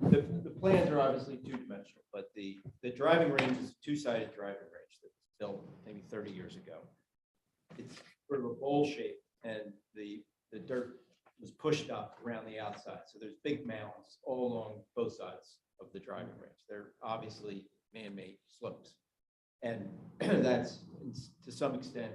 The plans are obviously 2-dimensional, but the driving range is a 2-sided driving range that was built maybe 30 years ago. It's sort of a bowl shape, and the dirt was pushed up around the outside. So there's big mounds all along both sides of the driving range. They're obviously man-made slopes. And that's, to some extent,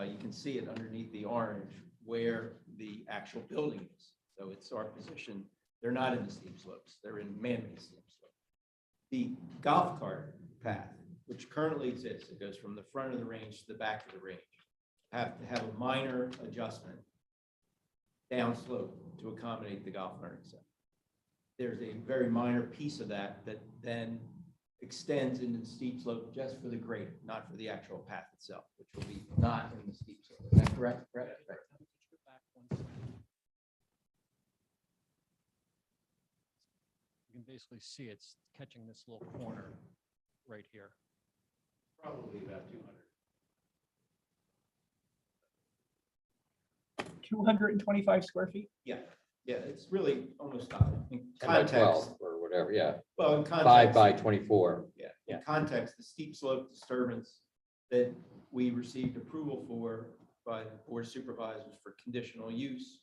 you can see it underneath the orange where the actual building is. So it's our position. They're not in the steep slopes. They're in man-made steep slopes. The golf cart path, which currently exists, it goes from the front of the range to the back of the range, have to have a minor adjustment downslope to accommodate the golf learning center. There's a very minor piece of that that then extends into the steep slope just for the grade, not for the actual path itself, which will be not in the steep slope. Is that correct? Correct. You can basically see it's catching this little corner right here. Probably about 200. 225 square feet? Yeah, yeah, it's really almost not. In 10 by context, 12 or whatever, yeah. well, in 5 context, by 24. yeah, Yeah. in context, the steep slope disturbance that we received approval for by the board of supervisors for conditional use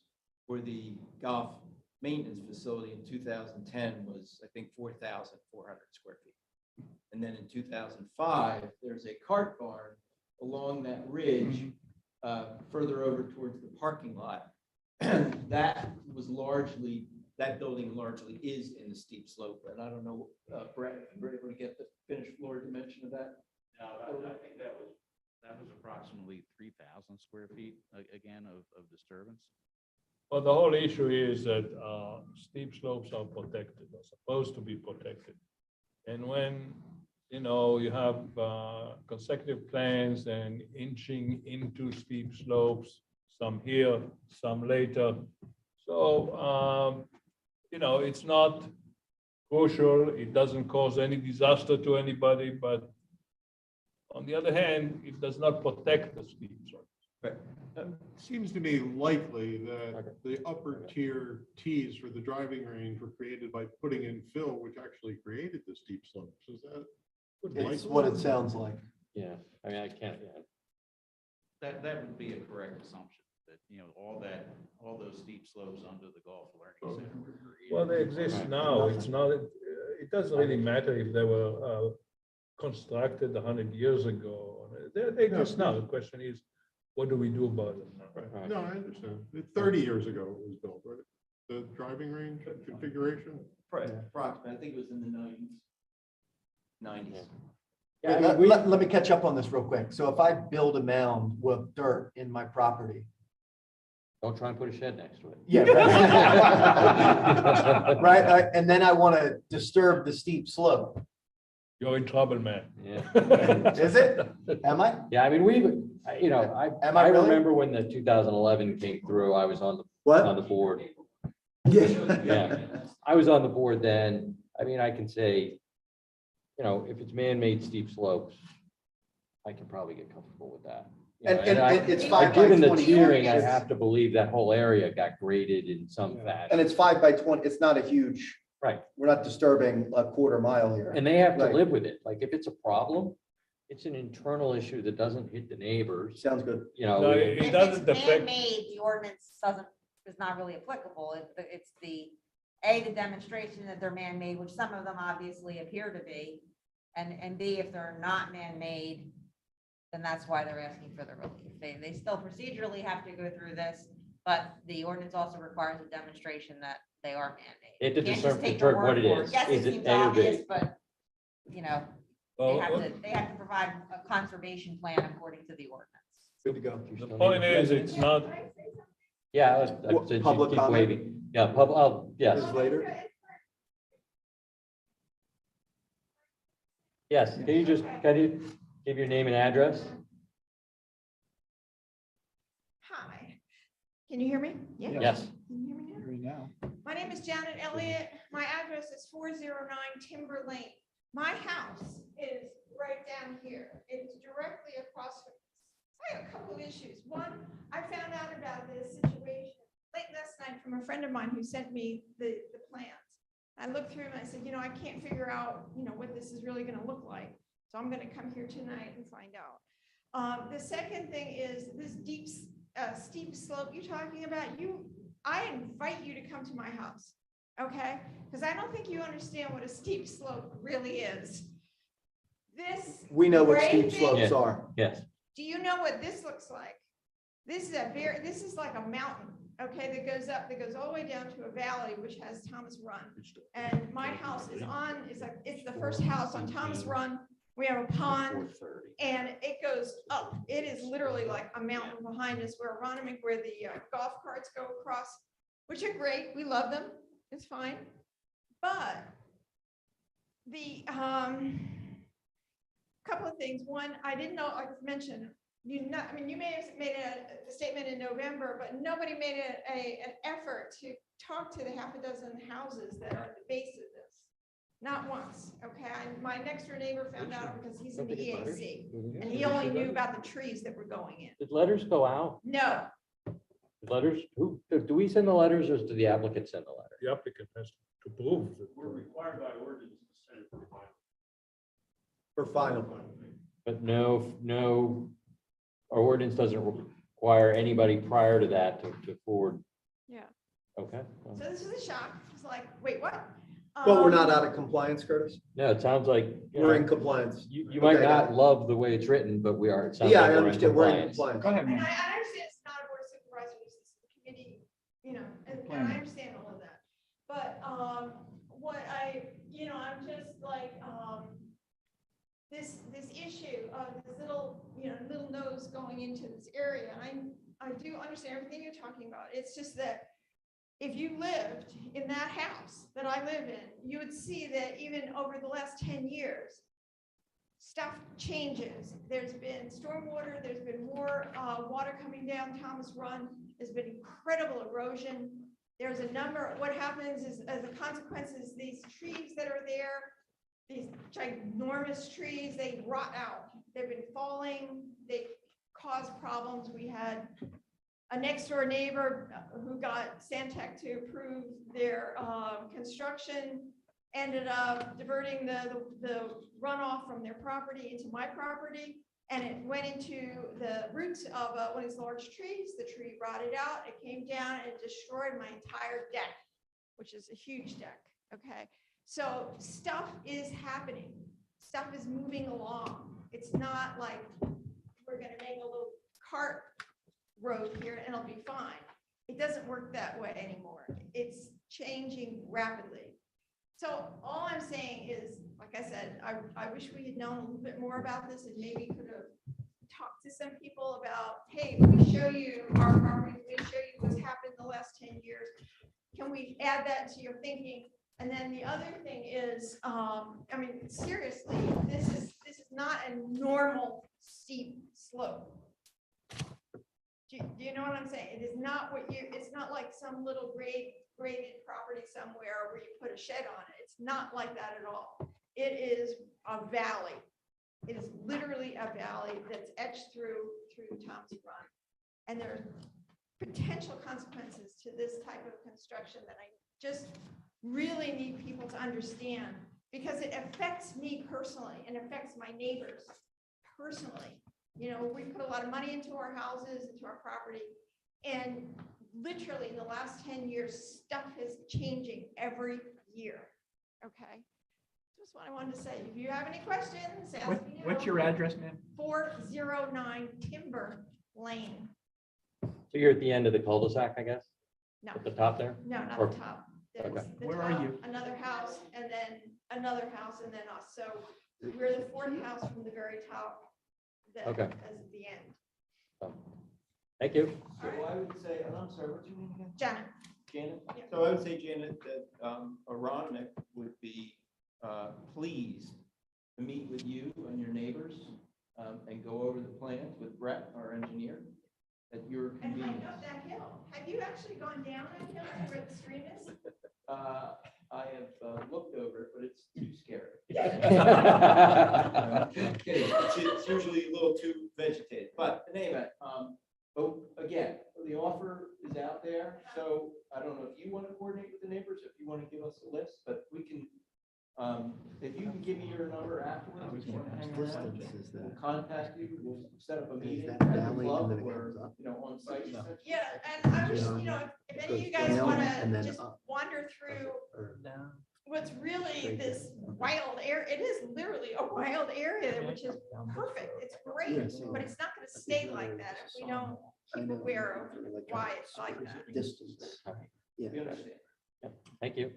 for the golf maintenance facility in 2010 was, I think, 4,400 square feet. And then in 2005, there's a cart barn along that ridge further over towards the parking lot. That was largely, that building largely is in the steep slope. And I don't know, Brett, if you were able to get the finished floor dimension of that? No, I think that was approximately 3,000 square feet, again, of disturbance. Well, the whole issue is that steep slopes are protected, are supposed to be protected. And when, you have consecutive plans and inching into steep slopes, some here, some later. So, it's not crucial. It doesn't cause any disaster to anybody, but on the other hand, it does not protect the steep slopes. Seems to me likely that the upper tier tees for the driving range were created by putting in fill, which actually created the steep slopes. Is that? It's what it sounds like. Yeah, I mean, I can't, yeah. That would be a correct assumption, that, all those steep slopes under the golf learning center were created. Well, they exist now. It's not, it doesn't really matter if they were constructed 100 years ago. They exist now. The question is, what do we do about it now? Right. No, I understand. 30 years ago it was built, right? The driving range configuration? Approximately, I think it was in the 90s. Yeah, I Let, mean, let me catch up on this real quick. So if I build a mound with dirt in my property. Don't try and put a shed next to it. Yeah. Right. Right, and then I want to disturb the steep slope. You're in trouble, man. Yeah. Is it? Am I? Yeah, I mean, Am I I really? remember when the 2011 came through, I was on the What? board. Yeah. Yeah, I was on the board then. I mean, I can say, if it's man-made steep slopes, I can probably get comfortable with that. And it's 5 by Given the 20. tiering, I have to believe that whole area got graded in some fashion. And it's 5 by 20. It's not a huge. Right. We're not disturbing a quarter mile here. And they have to Right. live with it. Like, if it's a problem, it's an internal issue that doesn't hit the neighbors. Sounds good. No, it If doesn't it's affect. man-made, the ordinance is not really applicable. It's the demonstration that they're man-made, which some of them obviously appear to be. And B, if they're not man-made, then that's why they're asking for the relief. They still procedurally have to go through this, but the ordinance also requires a demonstration that they are man-made. They have to You can't just take their determine what word it for is. Yes, Is it it seems A or B? obvious, but, Well, they have to provide a conservation plan according to the ordinance. Good to go. the point is, it's not. Yeah, What, since you public keep comment? waving. Yeah, yes, This is later. yes. Can you give your name and address? Hi, can you hear me? Yeah. Yes. Can you hear me now? My name is Janet Elliott. My address is 409 Timber Lane. My house is right down here. It's directly across from this. I have a couple of issues. One, I found out about this situation late last night from a friend of mine who sent me the plans. I looked through them and I said, I can't figure out, what this is really going to look like. So I'm going to come here tonight and find out. The second thing is this steep slope you're talking about. I invite you to come to my house, okay? Because I don't think you understand what a steep slope really is. We know what gray steep thing- slopes are. Yes. Do you know what this looks like? This is like a mountain, okay, that goes all the way down to a valley, which has Thomas Run. And my house is it's the first house on Thomas Run. We have a pond and it goes up. It is literally like a mountain behind us where Aronimink, where the golf carts go across, which are great. We love them. It's fine. But The, couple of things. One, I didn't know, like I mentioned, you know, I mean, you may have made a statement in November, but nobody made an effort to talk to the half a dozen houses that are at the base of this. Not once, okay? My next door neighbor found out because he's in the EAC, and he only knew about the trees that were going in. Did letters go out? No, Letters, who, do we send the letters or do the applicant send the letter? The applicant has to prove that. We're required by ordinance to send it for final. For final. But no, our ordinance doesn't require anybody prior to that to forward. yeah. Okay. So this is a shock. It's like, wait, what? But we're not out of compliance, Curtis? No, it sounds like. We're in compliance. You might Okay, got not it. love the way it's written, but we are. It sounds Yeah, like I we're in understand. We're in compliance. compliance. Go ahead, And man. I understand it's not a board of supervisors, it's a committee, you know, and I understand all of that. But, what I'm just like, this issue of this little nose going into this area, I do understand everything you're talking about. It's just that if you lived in that house that I live in, you would see that even over the last 10 years, stuff changes. There's been stormwater, there's been more water coming down Thomas Run, there's been incredible erosion. There's a number, what happens is, as a consequence, is these trees that are there, these ginormous trees, they rot out. They've been falling, they cause problems. We had a next door neighbor who got Stantec to approve their construction, ended up diverting the runoff from their property into my property. And it went into the roots of one of these large trees. The tree rotted out. It came down and it destroyed my entire deck, which is a huge deck. Okay. So stuff is happening. Stuff is moving along. It's not like we're going to make a little cart road here and it'll be fine. It doesn't work that way anymore. It's changing rapidly. So all I'm saying is, like I said, I wish we had known a little bit more about this and maybe could have talked to some people about, hey, let me show you our property, let me show you what's happened in the last 10 years. Can we add that to your thinking? And then the other thing is, I mean, seriously, this is not a normal steep slope. Do you know what I'm saying? It is not it's not like some little graded property somewhere where you put a shed on it. It's not like that at all. It is a valley. It is literally a valley that's etched through Tom's Run. And there are potential consequences to this type of construction that I just really need people to understand, because it affects me personally and affects my neighbors personally. You know, we put a lot of money into our houses, into our property, and literally in the last 10 years, stuff is changing every year. Okay. Just what I wanted to say. If you have any questions, ask me. What's your address, ma'am? 409 Timber Lane. So you're at the end of the cul-de-sac, I guess? No, At the top there? no, not Or- the top. There's Okay. the Where are top, you? Another house, and then another house, and then us. So we're the fourth house from the very top. That Okay. is the end. So, thank you. So I would say, and I'm sorry, what's your name again? Janet. Janet? Yeah. So I would say, Janet, that Aronimink would be pleased to meet with you and your neighbors and go over the plans with Brett, our engineer, at your And hike convenience. up that hill. Have you actually gone down that hill to where the stream is? I have looked over it, but it's too scary. Kidding. It's usually a little too vegetated, but anyway, again, the offer is out there, so I don't know if you want to coordinate with the neighbors, if you want to give us a list, but we can, if you can give me your number afterwards, if you want to hang around, we'll contact you, we'll set up a meeting at the club or, on site. Yeah, and I wish, if any of you guys want to just wander through what's really this wild area, it is literally a wild area, which is perfect. It's great, but it's not going to stay like that if we don't keep aware of why it's like that. Distance. We understand. Thank you.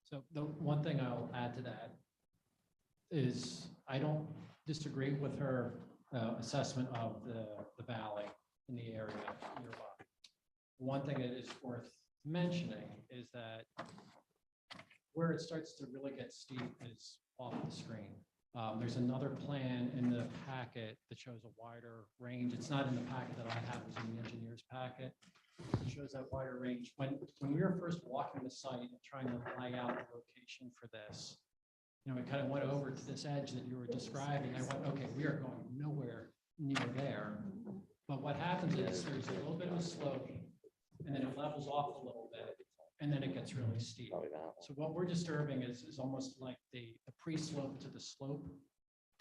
So the one thing I'll add to that is I don't disagree with her assessment of the valley in the area nearby. One thing that is worth mentioning is that where it starts to really get steep is off the screen. There's another plan in the packet that shows a wider range. It's not in the packet that I have, it's in the engineer's packet. It shows that wider range. When we were first walking the site and trying to lay out the location for this, you know, we kind of went over to this edge that you were describing. I went, okay, we are going nowhere near there. But what happens is there's a little bit of a slope and then it levels off a little bit and then it gets really steep. So what we're disturbing is almost like the pre-slope to the slope,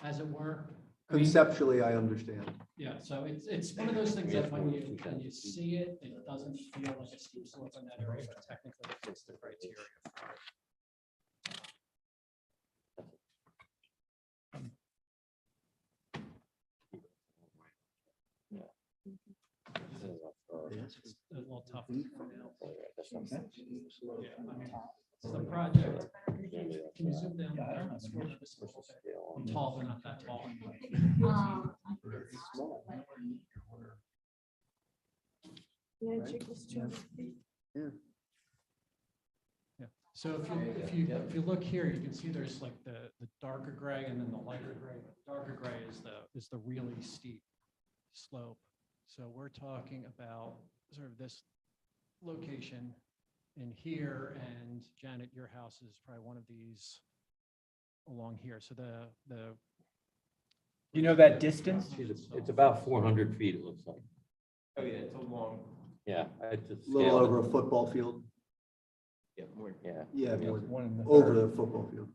as it were. I mean, Conceptually, I understand. yeah, so it's one of those things that when you see it, it doesn't feel like a steep slope in that area, but technically it fits the criteria for it. It's a little tough. To find out. Yeah, I mean, it's the project. Can you zoom down? Scroll just a little bit. I'm tall, but not that tall. Yeah, it equals 200 feet. Yeah. So if you look here, you can see there's like the darker gray and then the lighter gray. The darker gray is the really steep slope. So we're talking about sort of this location in here, and Janet, your house is probably one of these along here. So the You know that distance? It's about 400 feet, it looks like. Oh, yeah, it's a long, Yeah. A little over a football field. yeah, more. Yeah. Yeah, more One in the over third. the football field.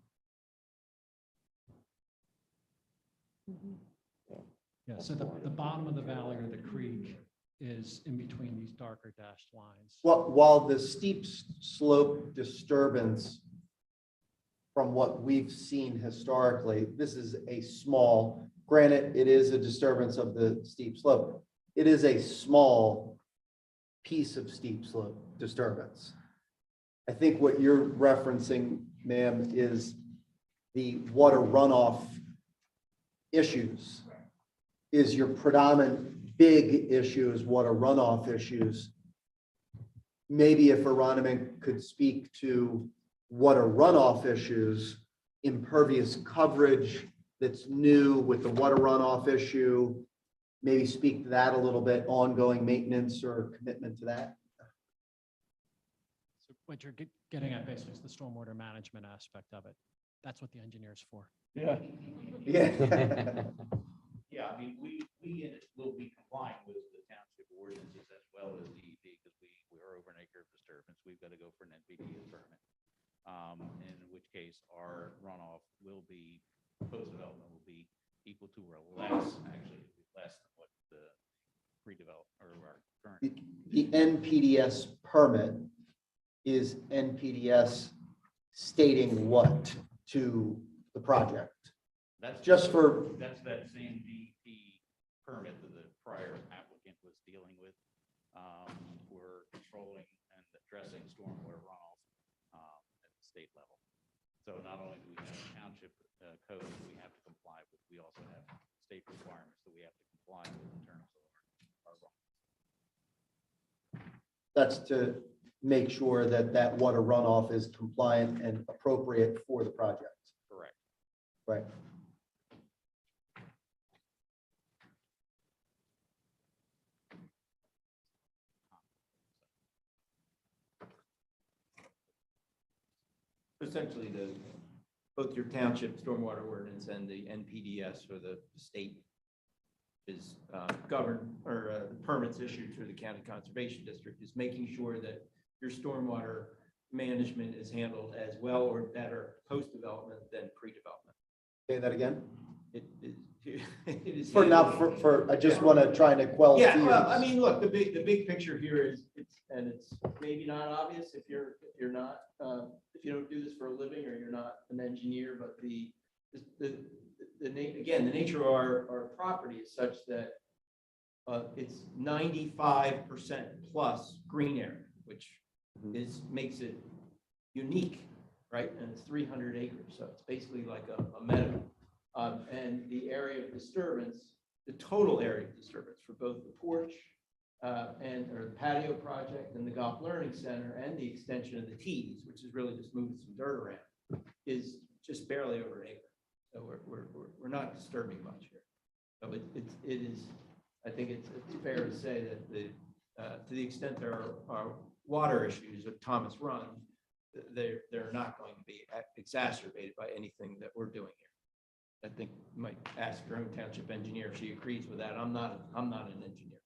Yeah, so the bottom of the valley or the creek is in between these darker dashed lines. While the steep slope disturbance, from what we've seen historically, this is a small, granted, it is a disturbance of the steep slope. It is a small piece of steep slope disturbance. I think what you're referencing, ma'am, is the water runoff issues. Is your predominant big issue is water runoff issues. Maybe if Aronimink could speak to water runoff issues, impervious coverage that's new with the water runoff issue, maybe speak to that a little bit, ongoing maintenance or commitment to that. So what you're getting at basically is the stormwater management aspect of it. That's what the engineer's for. Yeah. Yeah. Yeah, I mean, we will be complying with the township ordinances as well as DEP, because we are over an acre of disturbance. We've got to go for an NPDES permit. In which case our runoff will be, post-development will be equal to or less, actually, it'll be less than what the pre-developed or our current. The NPDES permit is NPDES stating what to the project? That's Just for, that's that same DEP permit that the prior applicant was dealing with. We're controlling and addressing stormwater runoff at the state level. So not only do we have township code that we have to comply with, we also have state requirements that we have to comply with in terms of our runoff. that's to make sure that that water runoff is compliant and appropriate for the project. Correct. Right. Essentially, both your township stormwater ordinance and the NPDES or the state is governed, or permits issued through the county conservation district is making sure that your stormwater management is handled as well or better post-development than pre-development. Say that again? It is. For now, I just want to try to quell Yeah, fears. well, I mean, look, the big picture here is, it's maybe not obvious if you're not, if you don't do this for a living or you're not an engineer, but again, the nature of our property is such that it's 95% plus green area, which makes it unique, right? And it's 300 acres, so it's basically like a meadow. And the area of disturbance, the total area of disturbance for both the porch or the patio project and the golf learning center and the extension of the tees, which is really just moving some dirt around, is just barely over an acre. So we're not disturbing much here. So it is, I think it's fair to say that to the extent there are water issues at Thomas Run, they're not going to be exacerbated by anything that we're doing here. I think you might ask your own township engineer if she agrees with that. I'm not an engineer.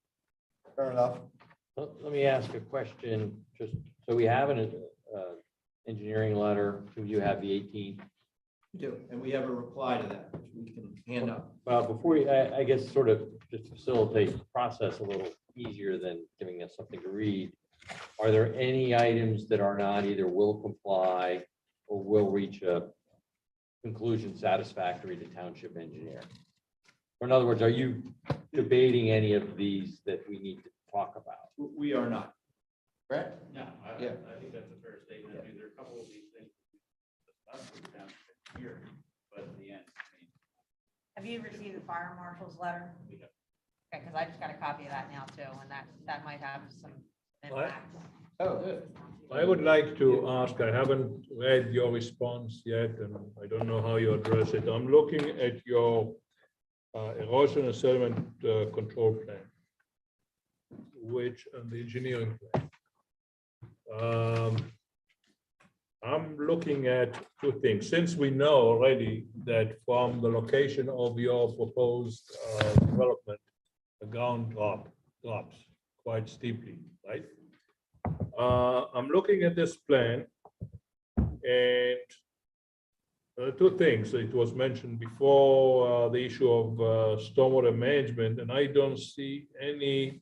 Fair enough. Let me ask a question, just, so we have an engineering letter, do you have the 18th? We do, and we have a reply to that, which we can hand up. Well, before, I guess, sort of just facilitate the process a little easier than giving us something to read. Are there any items that are not either will comply or will reach a conclusion satisfactory to township engineer? Or in other words, are you debating any of these that we need to talk about? We are not. Correct? No, Yeah. I think that's a fair statement. I mean, there are a couple of these things here, but in the end, I mean. Have you received the fire marshal's letter? We have. Okay, because I just got a copy of that now too, and that might have some impact. Oh, good. I would like to ask, I haven't read your response yet, and I don't know how you address it. I'm looking at your erosion and sediment control plan, which, and the engineering plan. I'm looking at two things. Since we know already that from the location of your proposed development, the ground drops quite steeply, right? I'm looking at this plan, and two things. It was mentioned before, the issue of stormwater management, and I don't see any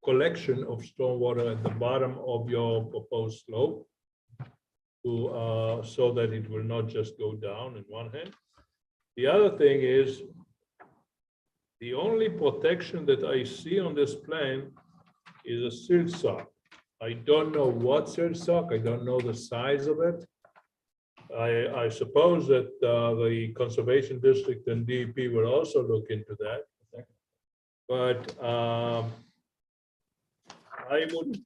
collection of stormwater at the bottom of your proposed slope to, so that it will not just go down in one hand. The other thing is the only protection that I see on this plan is a silt sock. I don't know what silt sock. I don't know the size of it. I suppose that the Conservation District and DEP will also look into that. But I would,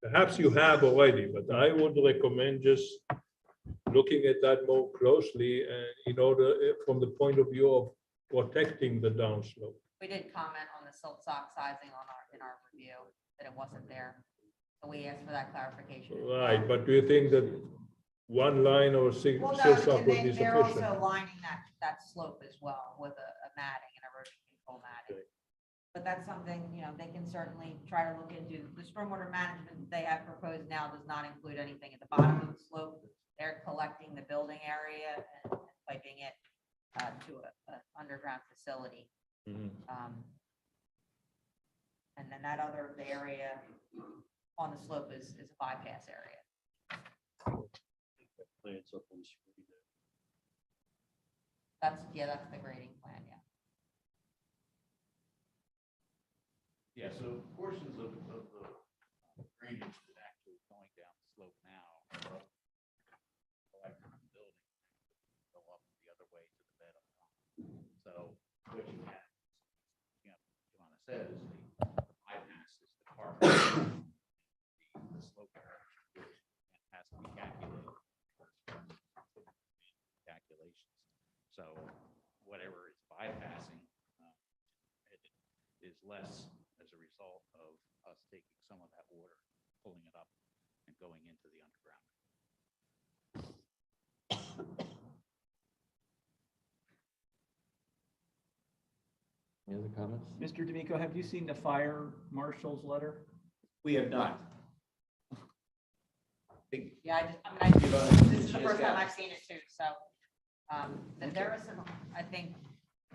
perhaps you have already, but I would recommend just looking at that more closely in order, from the point of view of protecting the downslope. We did comment on the silt sock sizing in our review, that it wasn't there. So we asked for that clarification. Right, but do you think that one line or silt Well, no, sock and would be they're sufficient? also lining that slope as well with a matting, an erosion control matting. But that's something, they can certainly try to look into. The stormwater management they have proposed now does not include anything at the bottom of the slope. They're collecting the building area and piping it to an underground facility. Mhm. And then that other area on the slope is a bypass area. Plants up on the screen there. That's the grading plan, yeah. Yeah, so portions of the drainage that actually going down the slope now are up collecting the building, go up the other way to the bed up top. So what you have, Joanna says, the bypass is the car. The slope which has to be calculated. Calculations. So whatever it's bypassing it is less as a result of us taking some of that water, pulling it up and going into the underground. Any other comments? Mr. D'Amico, have you seen the fire marshal's letter? We have not. Yeah, this is the first time I've seen it too, so, and there are some, I think,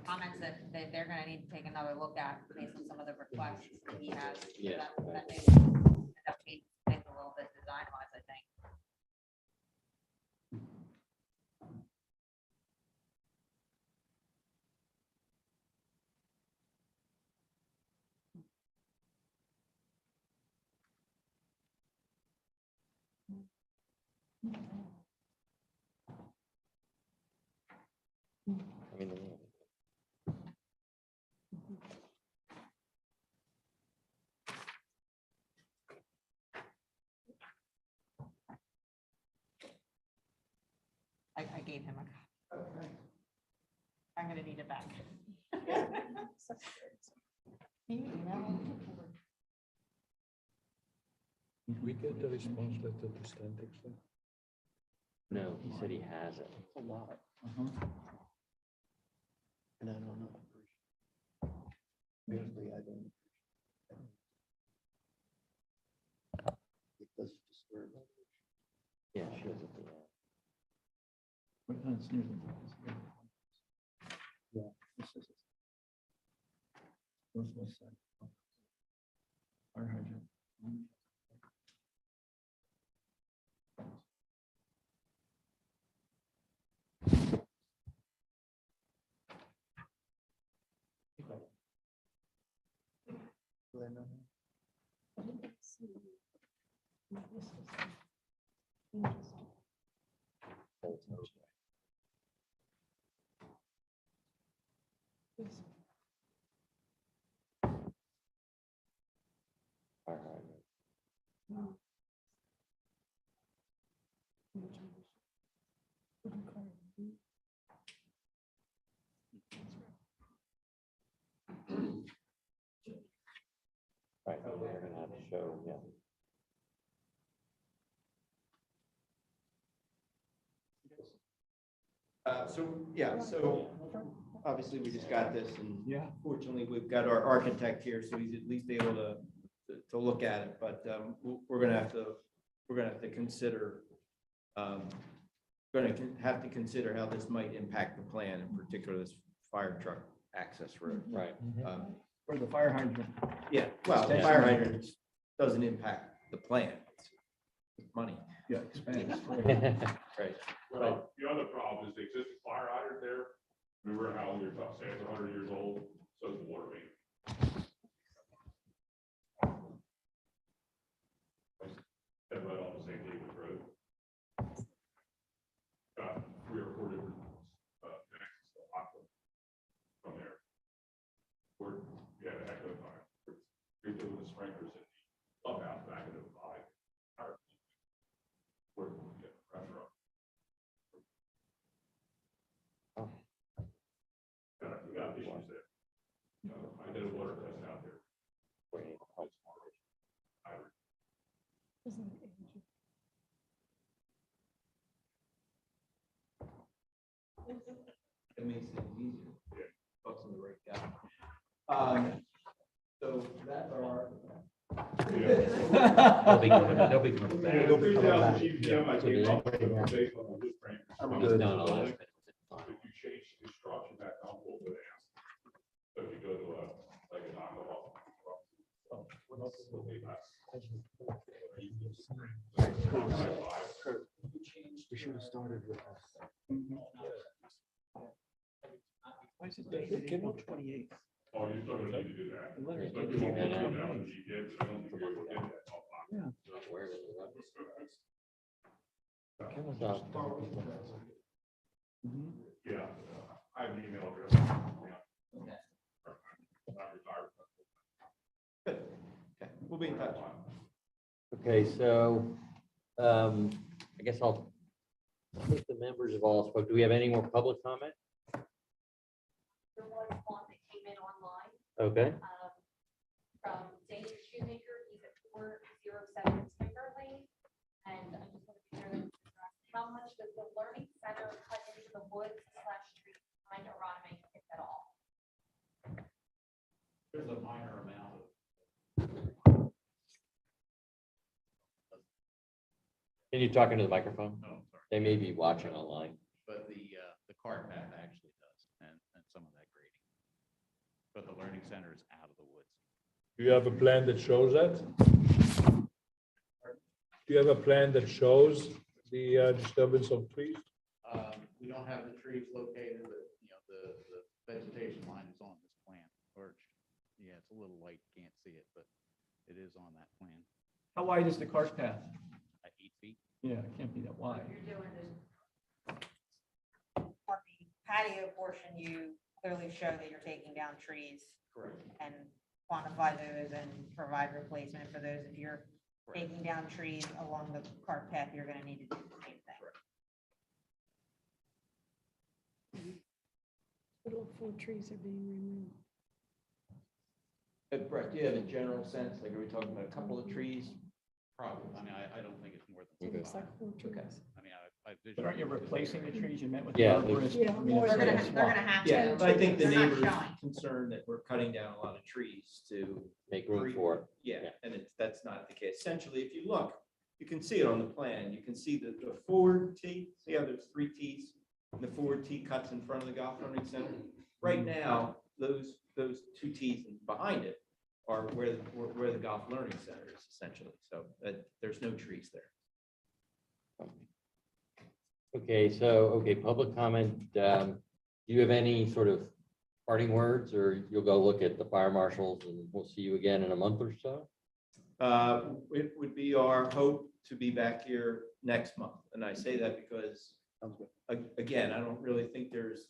comments that they're gonna need to take another look at based on some of the requests that he has. Yeah. That may end up being a little bit design wise, I think. I mean, gave him a copy. I'm gonna need it back. Did we get the response letter to Stantec? No, he said he has it. A lot. And I don't know. Usually I don't. It does disturb. Yeah, she has it. Yeah. Fire hydrant. All right. Right, we're gonna have a show, yeah. So obviously we just got this and Yeah. fortunately we've got our architect here, so he's at least able to look at it, but we're gonna have to consider, consider how this might impact the plan, in particular this fire truck access road. Right. Or the fire hydrant. Yeah, well, the fire hydrant doesn't impact the plan. It's money. Yeah, expense. Right. Well, the other problem is the existing fire hydrant there. Remember how you're saying it's 100 years old, so is the water main. And right on the same David Road. We are recorded connections to Aqua from there. We're, yeah, the Echo fire. We're doing the sprinklers in the clubhouse back in the five. We're getting pressure up. We got issues there. I did a water test out there. It makes it easier. Yeah. Focus on the right guy. So that's our. They'll be coming back. Yeah, the 3,000 GPM, I gave up based on the wood frame. He's done a lot. If you change the construction back on, we'll go down. So if you go to like a knockoff. We should have started with. Why is it April 28th? Oh, you still need to do that. The letter But dated you won't April do that 28th. with GPM, so I don't think you'll get that. Yeah. Yeah, I have an email address. Good. Okay, we'll be in touch. Okay, so, I guess I'll, if the members have all spoke, do we have any more public comment? There was one that came in online, Okay, from Dave Shoemaker, he's at 407 Timber Lane. And I just want to be sure that it's addressed. How much does the learning center cut into the woods / street behind Aronimink, if at all? There's a minor amount of. can you talk into the microphone? No, sorry. They may be watching online. But the cart path actually does, and some of that grading. But the learning center is out of the woods. Do you have a plan that shows that? Do you have a plan that shows the disturbance of trees? We don't have the trees located, but, the vegetation line is on this plan, or, yeah, it's a little light, can't see it, but it is on that plan. How wide is the cart path? At 8 feet. Yeah, it can't be that wide. You're doing this. On the patio portion, you clearly show that you're taking down trees. Correct. And quantify those and provide replacement for those. If you're taking down trees along the cart path, you're gonna need to do the same thing. Little 4 trees are being removed. Brett, do you have a general sense, like, are we talking about a couple of trees? Probably, I mean, I don't think it's more than. Okay. It's like 4 trees. I mean, I. But aren't you replacing the trees you met with? Yeah, the arborist? Yeah, I mean, more it's They're like gonna, a they're swamp. gonna have to. Yeah, but I think the They're not neighbors showing. concerned that we're cutting down a lot of trees to. Make room for it. Yeah, and that's not the case. Essentially, if you look, you can see it on the plan. You can see the forward tee, see how there's 3 tees? And the forward tee cuts in front of the golf learning center. Right now, those 2 tees behind it are where the golf learning center is essentially. So there's no trees there. Okay, public comment. Do you have any sort of parting words, or you'll go look at the fire marshals and we'll see you again in a month or so? It would be our hope to be back here next month. And I say that because, again, I don't really think there's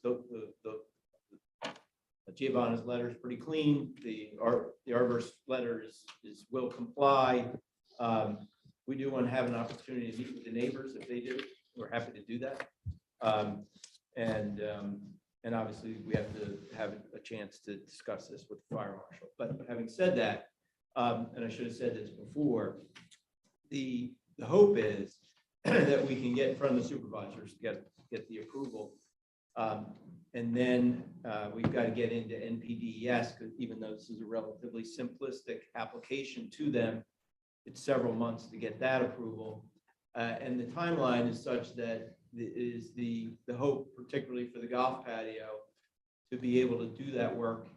Giovanna's letter is pretty clean. The arborist letter is will comply. We do want to have an opportunity to meet with the neighbors if they do. We're happy to do that. And obviously we have to have a chance to discuss this with the fire marshal. But having said that, and I should have said this before, the hope is that we can get in front of the supervisors, get the approval. And then we've got to get into NPDES, because even though this is a relatively simplistic application to them, it's several months to get that approval. And the timeline is such that is the hope, particularly for the golf patio, to be able to do that work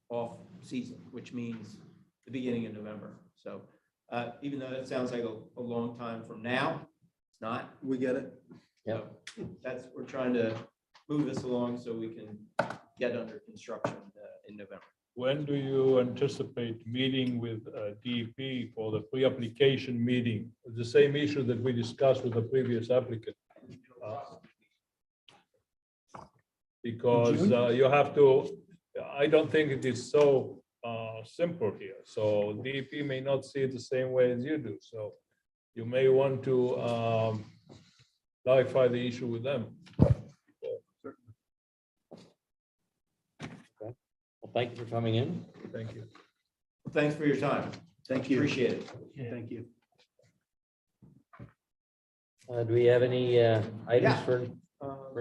off season, which means the beginning of November. So even though that sounds like a long time from now, it's not. We get it. So we're trying to move this along so we can get under construction in November. When do you anticipate meeting with DEP for the pre-application meeting? The same issue that we discussed with the previous applicant. Because you have to, I don't think it is so simple here. So DEP may not see it the same way as you do. So you may want to clarify the issue with them. Well, thank you for coming in. Thank you. Well, thanks for your time. Thank you. Appreciate it. Thank you. Do we have any items Yeah. for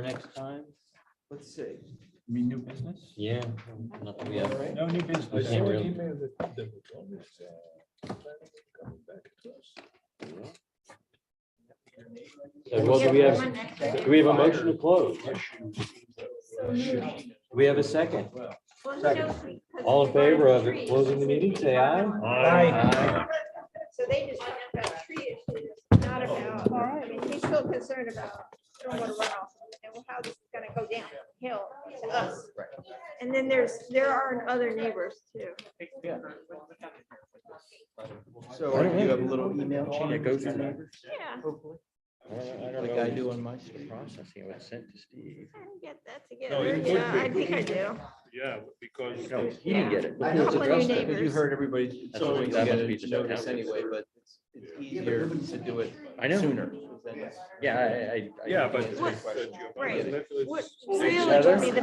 next time? Let's see. You mean new business? Yeah, nothing we have. No new I business. saw can't an really- email that was almost coming back to us. Well, do we have a motion to close? Do we have a second? All in favor of closing the meeting, say aye. Aye. So they just want about tree issues, not about, I mean, he's still concerned about stormwater runoff and how this is gonna go downhill to us. And then there are other neighbors too. So you have a little email chain that goes to neighbors? Yeah, I don't Like know. I do on my. Processing, it was sent to Steve. I didn't get that No, it together. would Yeah, be. I think I do. Yeah, because. No, he didn't get it. I know, Couple new Because you neighbors. heard everybody, That's so what- you that get must be a just notice accounting. anyway, but it's easier to do it I know. sooner. than- Yeah, I. Yeah, but. What? Right. Let's- What let's- really took me the